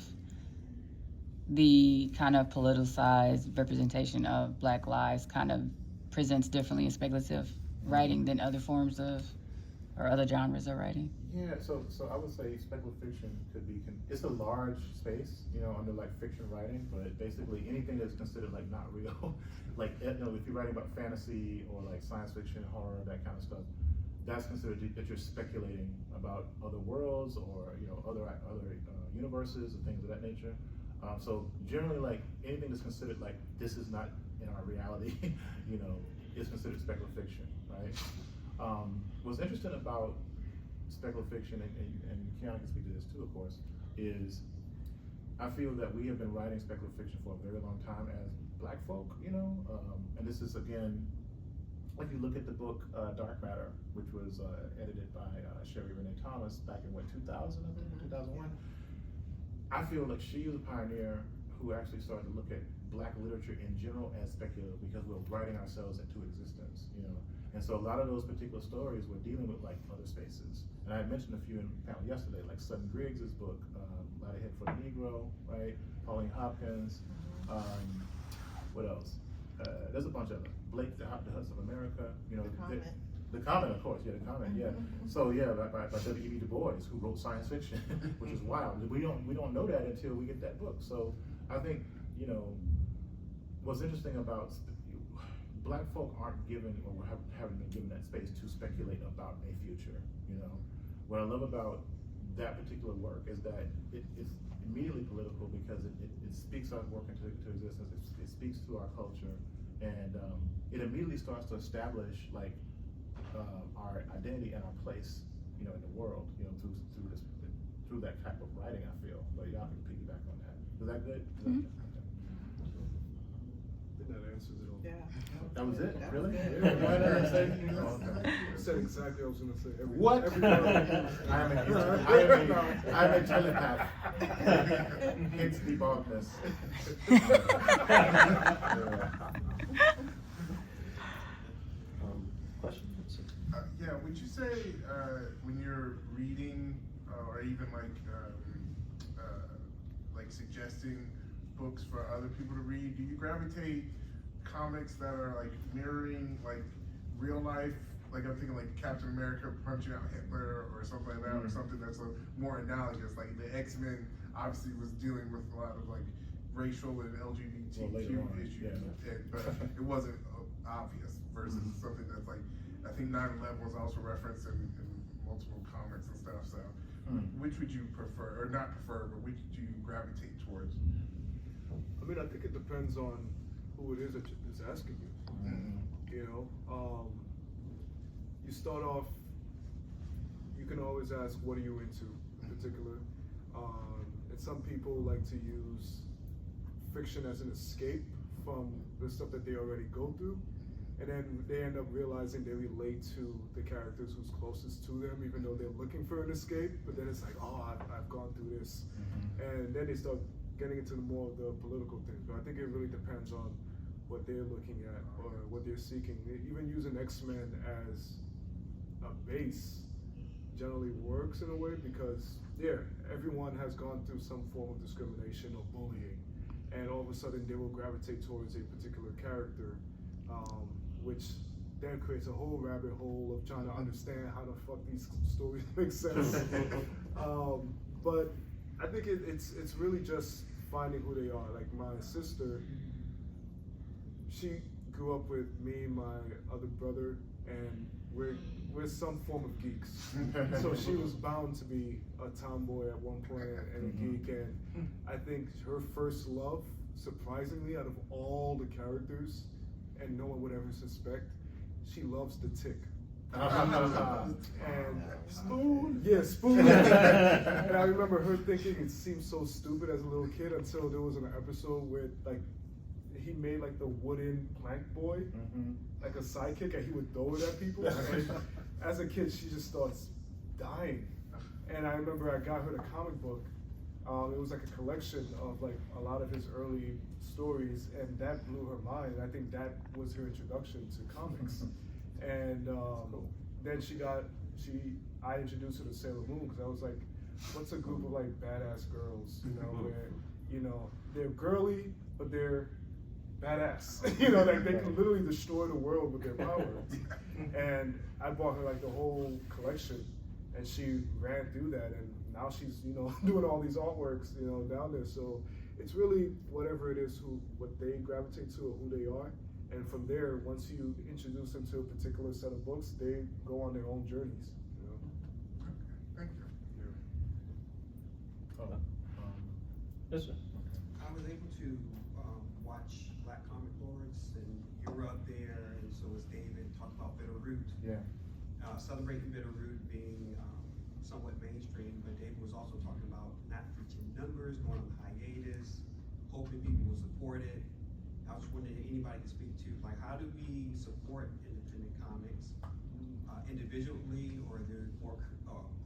the kind of politicized representation of Black lives kind of presents differently in speculative writing than other forms of, or other genres of writing? Yeah, so I would say speculative fiction could be, it's a large space, you know, under like fiction writing, but basically anything that's considered like not real, like, you know, if you're writing about fantasy or like science fiction, horror, that kind of stuff, that's considered that you're speculating about other worlds or, you know, other universes and things of that nature. So generally, like anything that's considered like this is not in our reality, you know, is considered speculative fiction, right? What's interesting about speculative fiction, and Qiana can speak to this too, of course, is I feel that we have been writing speculative fiction for a very long time as Black folk, you know, and this is again, if you look at the book Dark Matter, which was edited by Sherry Renee Thomas back in what, 2000, I think, 2001. I feel like she was a pioneer who actually started to look at Black literature in general as speculative because we're writing ourselves into existence, you know. And so a lot of those particular stories were dealing with like other spaces. And I mentioned a few in the panel yesterday, like Sutton Griggs' book, Light Ahead for the Negro, right? Pauline Hopkins, what else? There's a bunch of them. Blake, the Huts of America, you know. The Comment, of course, yeah, The Comment, yeah. So yeah, by W.E.B. Du Bois, who wrote science fiction, which is wild. We don't know that until we get that book. So I think, you know, what's interesting about Black folk aren't given or haven't been given that space to speculate about a future, you know. What I love about that particular work is that immediately political because it speaks our work into existence. It speaks to our culture, and it immediately starts to establish like our identity and our place, in the world, through that type of writing. I feel, but y'all can piggyback on that. Is that good? Mhm. I think that answers it all. Yeah. That was it? That Really? was good. Yeah, why did I say anything else? I said exactly what I was gonna say. What? Every word. I'm a telepath. Hence the baldness. Question? Yeah, would you say when you're reading or even like suggesting books for other people to read, do you gravitate comics that are like mirroring like real life? Like I'm thinking like Captain America punching out Hitler or something like that, or something that's more analogous. Like the X-Men obviously was dealing with a lot of like racial and LGBTQ issues, but it wasn't obvious versus something that's like, I think 9/11 was also referenced in multiple comics and stuff. So, which would you prefer, or not prefer, but which do you gravitate towards? I mean, I think it depends on who it is that is asking you. You start off, you can always ask, what are you into in particular? And some people like to use fiction as an escape from the stuff that they already go through. And then they end up realizing they relate to the characters who's closest to them, even though they're looking for an escape. But then it's like, oh, I've gone through this. And then they start getting into more of the political things. But I think it really depends on what they're looking at or what they're seeking. Even using X-Men as a base generally works in a way because, everyone has gone through some form of discrimination or bullying. And all of a sudden they will gravitate towards a particular character, which then creates a whole rabbit hole of trying to understand how the fuck these stories make sense. But I think it's really just finding who they are. Like my sister, she grew up with me, my other brother, and we're some form of geeks. So she was bound to be a tomboy at one point and a geek. And I think her first love, surprisingly, out of all the characters, and no one would ever suspect, she loves the Tick. And Spoon? Yeah, Spoon. And I remember her thinking it seemed so stupid as a little kid until there was an episode where like he made like the wooden plank boy, like a sidekick, and he would throw it at people. And as a kid, she just starts dying. And I remember I got her the comic book. It was like a collection of like a lot of his early stories, and that blew her mind. I think that was her introduction to comics. And then I introduced her to Sailor Moon because I was like, what's a group of like badass girls, where, they're girly, but they're badass. Like they can literally destroy the world with their power. And I bought her like the whole collection, and she ran through that, and now she's, doing all these artworks, down there. So it's really whatever it is, what they gravitate to or who they are. And from there, once you introduce them to a particular set of books, they go on their own journeys. Thank you. Yes, sir. I was able to watch Black Comic Lords, and you were up there, and so was David, talked about Bitterroot. Yeah. Celebrating Bitterroot being somewhat mainstream, but David was also talking about not reaching numbers, going on hiatus, hoping people will support it. I was just wondering if anybody can speak to, like, how do we support independent comics individually, or are there more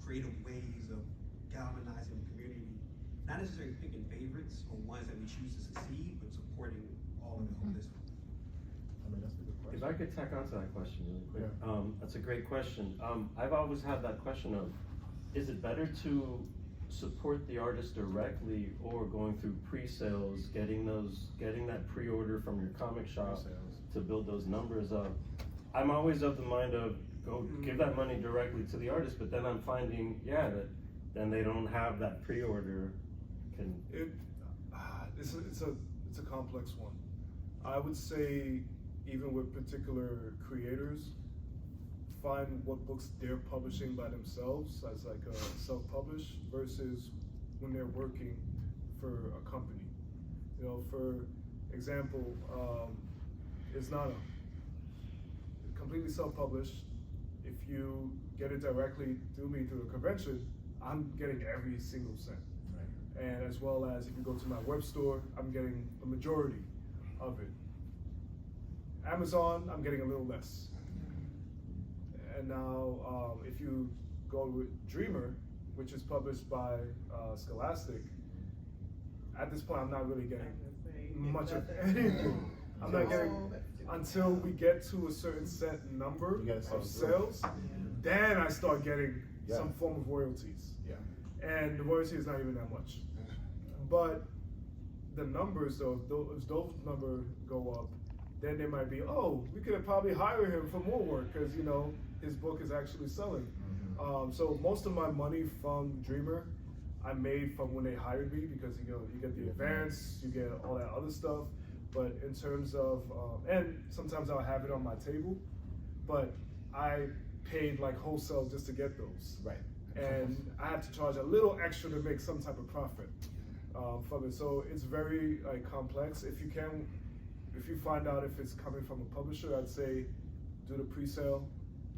creative ways of galvanizing the community? Not necessarily picking favorites or ones that we choose to succeed, but supporting all of it holistically. I mean, that's a good question. If I could tack onto that question really quick. That's a great question. I've always had that question of, is it better to support the artist directly or going through pre-sales, getting that pre-order from your comic shop to build those numbers up? I'm always of the mind of go give that money directly to the artist, but then I'm finding, that then they don't have that pre-order. It's a complex one. I would say even with particular creators, find what books they're publishing by themselves as like a self-publish versus when they're working for a company. You know, for example, it's not completely self-published. If you get it directly through me through a convention, I'm getting every single cent. Right. And as well as if you go to my web store, I'm getting the majority of it. Amazon, I'm getting a little less. And now, if you go with Dreamer, which is published by Scholastic, at this point, I'm not really getting much of anything. I'm not getting until we get to a certain set number of sales. Then I start getting some form of royalties. Yeah. And the royalty is not even that much. But the numbers, though, if those numbers go up, then they might be, oh, we could have probably hired him for more work because, you know, his book is actually selling. So most of my money from Dreamer, I made from when they hired me because, you know, you get the advance, you get all that other stuff. But in terms of, and sometimes I'll have it on my table, but I paid like wholesale just to get those. Right. And I have to charge a little extra to make some type of profit from it. So it's very complex. If you find out if it's coming from a publisher, I'd say do the pre-sale.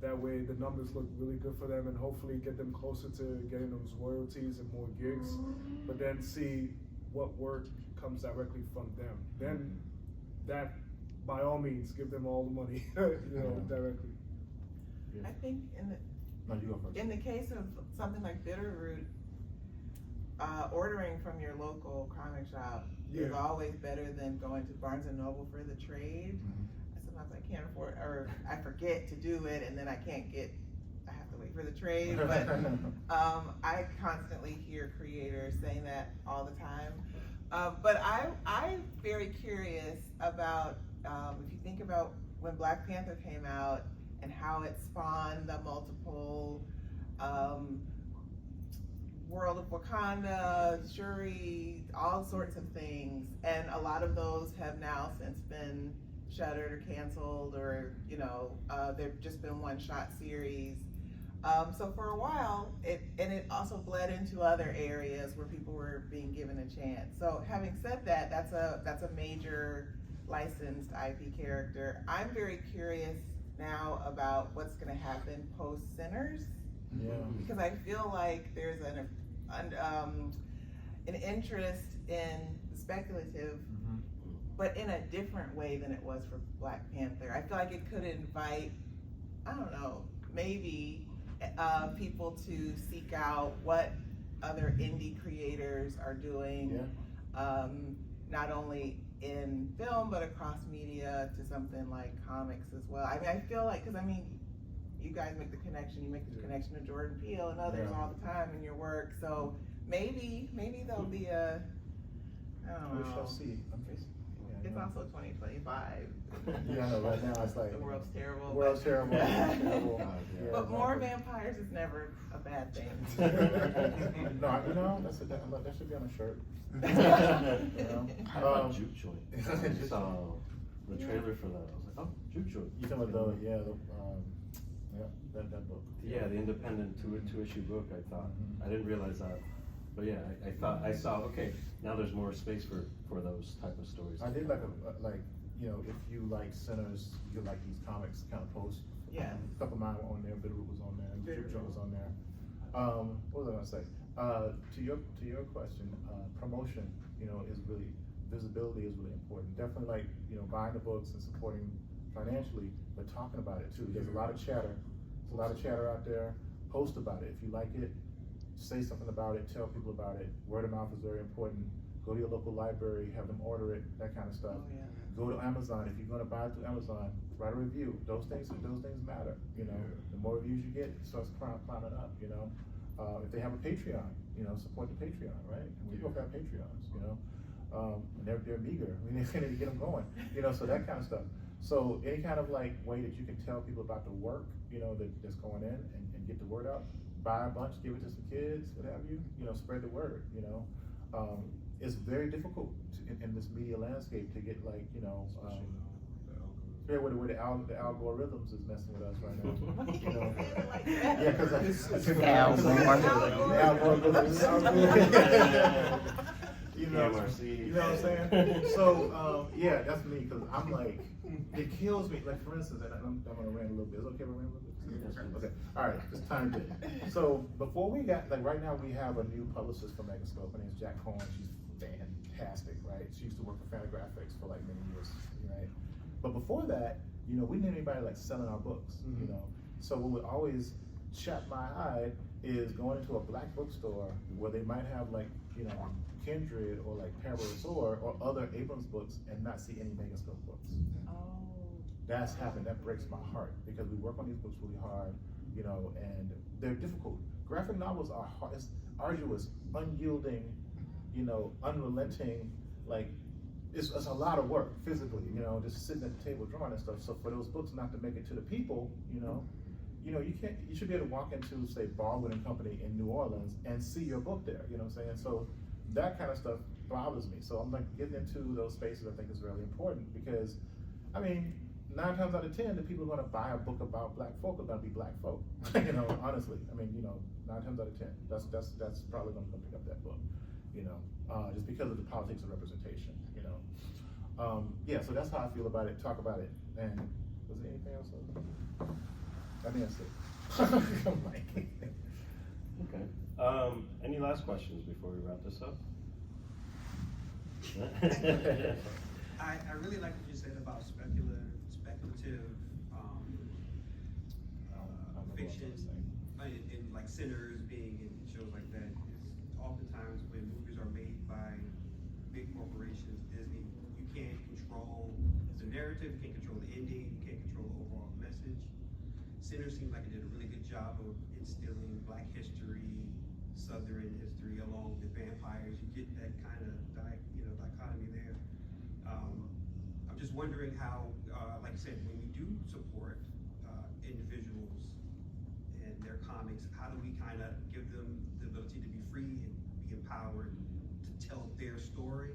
That way the numbers look really good for them and hopefully get them closer to getting those royalties and more gigs, but then see what work comes directly from them. Then that, by all means, give them all the money, you know, directly. I think in the case of something like Bitterroot, ordering from your local comic shop is always better than going to Barnes and Noble for the trade. Sometimes I can't afford, or I forget to do it, and then I have to wait for the trade. But I constantly hear creators saying that all the time. But I'm very curious about if you think about when Black Panther came out and how it spawned the multiple World of Wakanda, Shuri, all sorts of things, and a lot of those have now since been shuttered or canceled, or you know, they've just been one-shot series. So for a while, it also bled into other areas where people were being given a chance. So having said that, that's a major licensed IP character. I'm very curious now about what's going to happen post Sinners, because I feel like there's an interest in speculative, but in a different way than it was for Black Panther. I feel like it could invite, I don't know, maybe people to seek out what other indie creators are doing, not only in film, but across media to something like comics as well. I mean, I feel like, because I mean, you guys make the connection, you make the connection to Jordan Peele and others all the time in your work, so maybe there'll be a, I don't know. We shall see. It's also 2025. Yeah, I know, right now it's like, the world's terrible. The world's terrible. But more vampires is never a bad thing. No, you know, that should be on a shirt. You know? How about Juke Joint? I saw the trailer for that. I was like, oh, Juke Joint. You talking about that book. Yeah, the independent two-issue book, I thought. I didn't realize that. But yeah, I thought, I saw, okay, now there's more space for those type of stories. I did like you know, if you like Sinners, you like these comics kind of post. Yeah. A couple of mine were on there, Bitterroot was on there, Juke Joint was on there. What was I gonna say? To your question, promotion, you know, is really, visibility is really important. Definitely like, you know, buying the books and supporting financially, but talking about it too. There's a lot of chatter. There's a lot of chatter out there. Post about it. If you like it, say something about it, tell people about it. Word of mouth is very important. Go to your local library, have them order it, that kind of stuff. Go to Amazon. If you're gonna buy it through Amazon, write a review. Those things matter, you know. The more reviews you get, it starts climbing up, you know. If they have a Patreon, you know, support the Patreon, right? And we both have Patreons, you know. And they're meager. I mean, they need to get them going, you know, so that kind of stuff. So any kind of like way that you can tell people about the work, you know, that's going in and get the word out. Buy a bunch, give it to some kids, what have you, you know, spread the word, you know. It's very difficult in this media landscape to get like, you know, where the algorithms is messing with us right now. You know? Yeah, because You know, PMRC. you know what I'm saying? So, yeah, that's me, because I'm like, it kills me. Like, for instance, and I'm gonna rant a little bit. Is it okay if I rant a little bit? Okay, all right, it's time to. So, before we got, like, right now we have a new publicist for Megascope. Her name's Jack Cohen. She's fantastic, right? She used to work for Fantagraphics for like many years, right? But before that, you know, we didn't have anybody like selling our books, you know? So what would always chap my hide is going into a black bookstore where they might have like, you know, Kindred or like Parallel or other Abrams books and not see any Megascope books. Oh. That's happened. That breaks my heart because we work on these books really hard, you know, and they're difficult. Graphic novels are hard, it's arduous, unyielding, you know, unrelenting, like, it's a lot of work physically, you know, just sitting at the table drawing and stuff. So for those books not to make it to the people, you should be able to walk into, say, Baldwin and Company in New Orleans and see your book there, you know what I'm saying? So that kind of stuff bothers me. So I'm like, getting into those spaces I think is really important because, I mean, 9 times out of 10, the people who are gonna buy a book about black folk are gonna be black folk, you know, honestly. I mean, you know, 9 times out of 10, that's probably gonna pick up that book, you know, just because of the politics of representation, you know. Yeah, so that's how I feel about it, talk about it. And was there anything else? I think that's it. I'm like, Okay. Any last questions before we wrap this up? I really like what you said about speculative fiction, and like Sinners being in shows like that. Is oftentimes when movies are made by big corporations, Disney, you can't control the narrative, you can't control the ending, you can't control the overall message. Sinners seems like it did a really good job of instilling black history, Southern history, along with vampires. You get that kind of dichotomy there. I'm just wondering how, like I said, when we do support individuals and their comics, how do we kind of give them the ability to be free and be empowered to tell their story,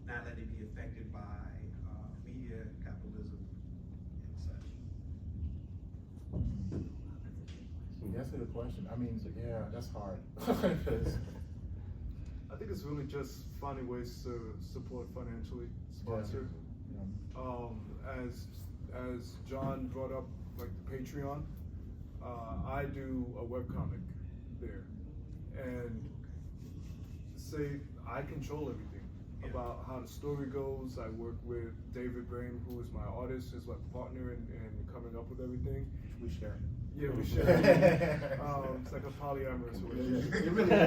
not let it be affected by media capitalism and such? that's a good question. I mean, yeah, that's hard. Because I think it's really just finding ways to support financially, sponsor. As John brought up, like the Patreon, I do a webcomic there, and say I control everything about how the story goes. I work with David Brain, who is my artist, is my partner in coming up with everything. we share. Yeah, we share. It's like a polyamorous relationship. It really is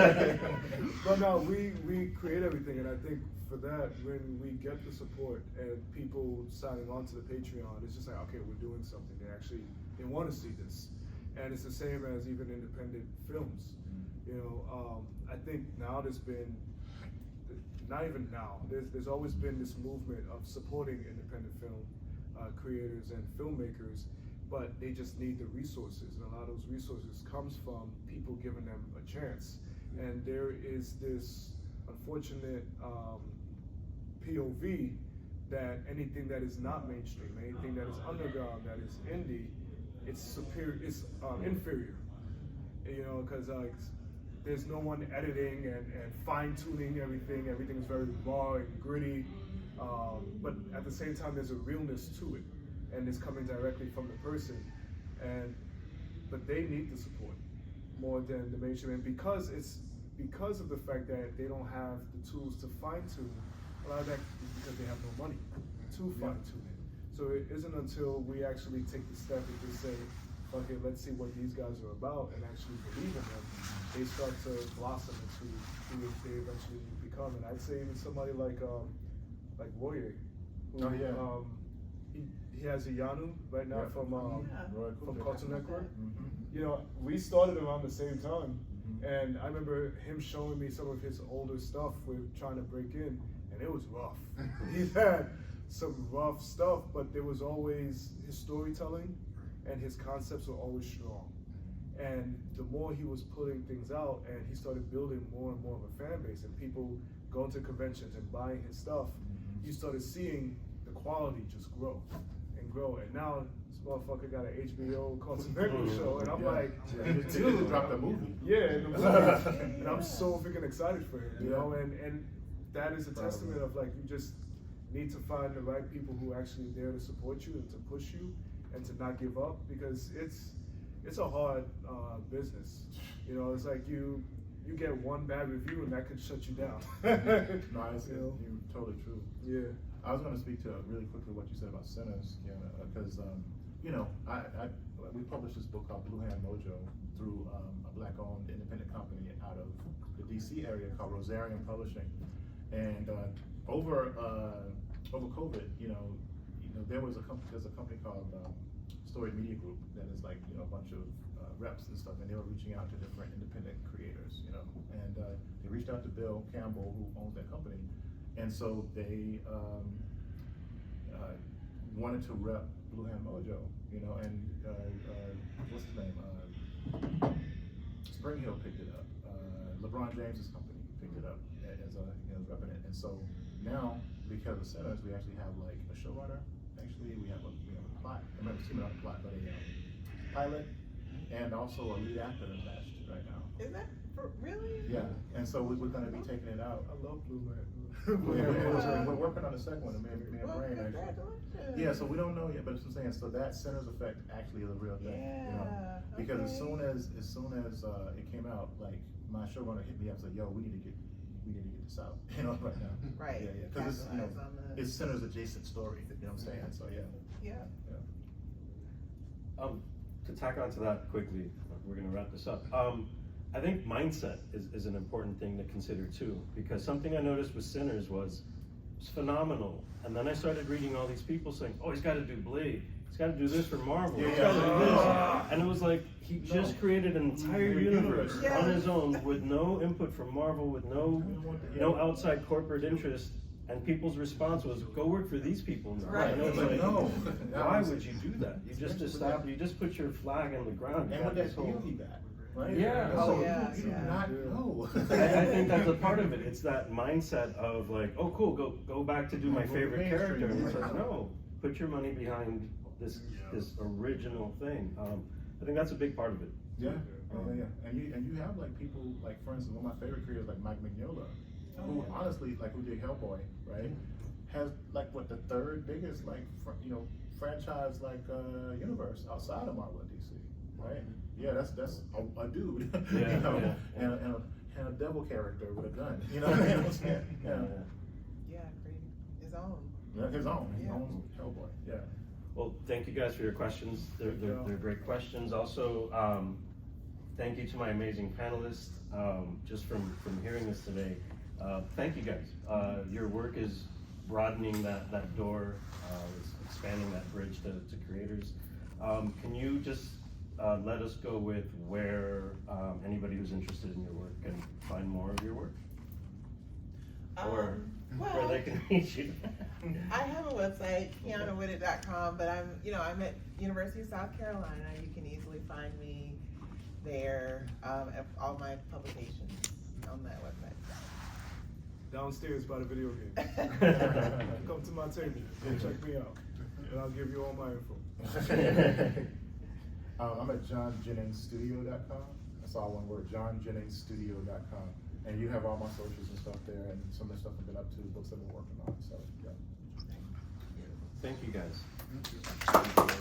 actually. But no, we create everything, and I think for that, when we get the support and people signing on to the Patreon, it's just like, okay, we're doing something. They want to see this, and it's the same as even independent films. You know, I think now there's been. Not even now. There's always been this movement of supporting independent film creators and filmmakers, but they just need the resources, and a lot of those resources comes from people giving them a chance. And there is this unfortunate POV that anything that is not mainstream, anything that is underground, that is indie, it's superior, it's inferior. You know, because there's no one editing and fine-tuning everything. Everything is very raw and gritty. But at the same time, there's a realness to it. And it's coming directly from the person. But they need the support more than the mainstream. And because of the fact that they don't have the tools to fine-tune, a lot of that is because they have no money to fine-tune it. So it isn't until we actually take the step and just say, okay, let's see what these guys are about and actually believe in them, they start to blossom into who they eventually become. And I'd say even somebody like Royer, who he has a Yanu right now from Cartoon Network. You know, we started around the same time, and I remember him showing me some of his older stuff with trying to break in, and it was rough. He had some rough stuff, but there was always his storytelling, and his concepts were always strong. And the more he was putting things out, and he started building more and more of a fan base, and people going to conventions and buying his stuff, you started seeing the quality just grow and grow. And now this motherfucker got an HBO Cartoon Network show, and I'm like, dude, dude, dropped a movie. Yeah, the movie. And I'm so freaking excited for him, you know, and that is a testament of like, you just need to find the right people who are actually there to support you and to push you and to not give up, because it's a hard business. You know, it's like you get one bad review and that could shut you down. No, it's you're totally true. Yeah. I was going to speak to really quickly what you said about sinners, because you know, we published this book called Blue Hand Mojo through a black-owned independent company out of the DC area called Rosarian Publishing, and over COVID, there's a company called Story Media Group that is like, a bunch of reps and stuff, and they were reaching out to different independent creators, and they reached out to Bill Campbell, who owns that company, and so they wanted to rep Blue Hand Mojo, and what's his name? Spring Hill picked it up. LeBron James's company picked it up as repping it, and so now because of Sinners, we actually have like a showrunner. Actually, we have a plot. I remember seeing it on the plot, but a pilot and also a lead actor attached right now. Is that really? Yeah, and so we're going to be taking it out. I love Blue Man. We're working on the second one, me and Well, Brain actually. congratulations. Yeah, so we don't know yet, but it's what I'm saying. So that Sinners effect actually is a real thing, Yeah, because as soon okay. as it came out, like my showrunner hit me up and said, "Yo, we need to get this out," right now. Right. Yeah, because Capitalize on the- it's Sinners adjacent story. You know what I'm saying? So yeah. Yeah. To tack onto that quickly, we're gonna wrap this up. I think mindset is an important thing to consider too, because something I noticed with Sinners was it's phenomenal, and then I started reading all these people saying, "Oh, he's got to do Blade. He's got to do this for Marvel. He's gotta do this." And it was like he just created an entire universe on his own with no input from Marvel, with no outside corporate interest. And people's response was, "Go work for these people now." Right. And it was like, No. why would you do that? You just put your flag in the ground. You And got with this that whole- beauty back, right? Yeah. So Yeah, you do yeah. not know. I think that's a part of it. It's that mindset of like, oh, cool, go back to do my favorite character. And it's like, no, put your money behind this original thing. I think that's a big part of it. Yeah. And you have like people like, for instance, one of my favorite creators like Mike Mignola, who honestly, like, who did Hellboy, right, has like what the third biggest like franchise like universe outside of Marvel and DC, right? Yeah, that's a dude, Yeah. and a devil character with a gun, you know what I'm saying? Yeah. Yeah, great. His own. Yeah, his own. He Yeah. owns Hellboy. Yeah. Well, thank you guys for your questions. They're great questions. Also, thank you to my amazing panelists. Just from hearing this today, thank you guys. Your work is broadening that door, is expanding that bridge to creators. Can you just let us go with where anybody who's interested in your work can find more of your work? Or where they can reach you? I have a website, QianaWhitted.com, but I'm at University of South Carolina. You can easily find me there, all my publications on that website. Downstairs by the video game. Come to my table and check me out, and I'll give you all my info. I'm at johnjenningsstudio.com. That's all one word, johnjenningsstudio.com. And you have all my socials and stuff there, and some of the stuff I've been up to, books I've been working on. So yeah. Thank you guys.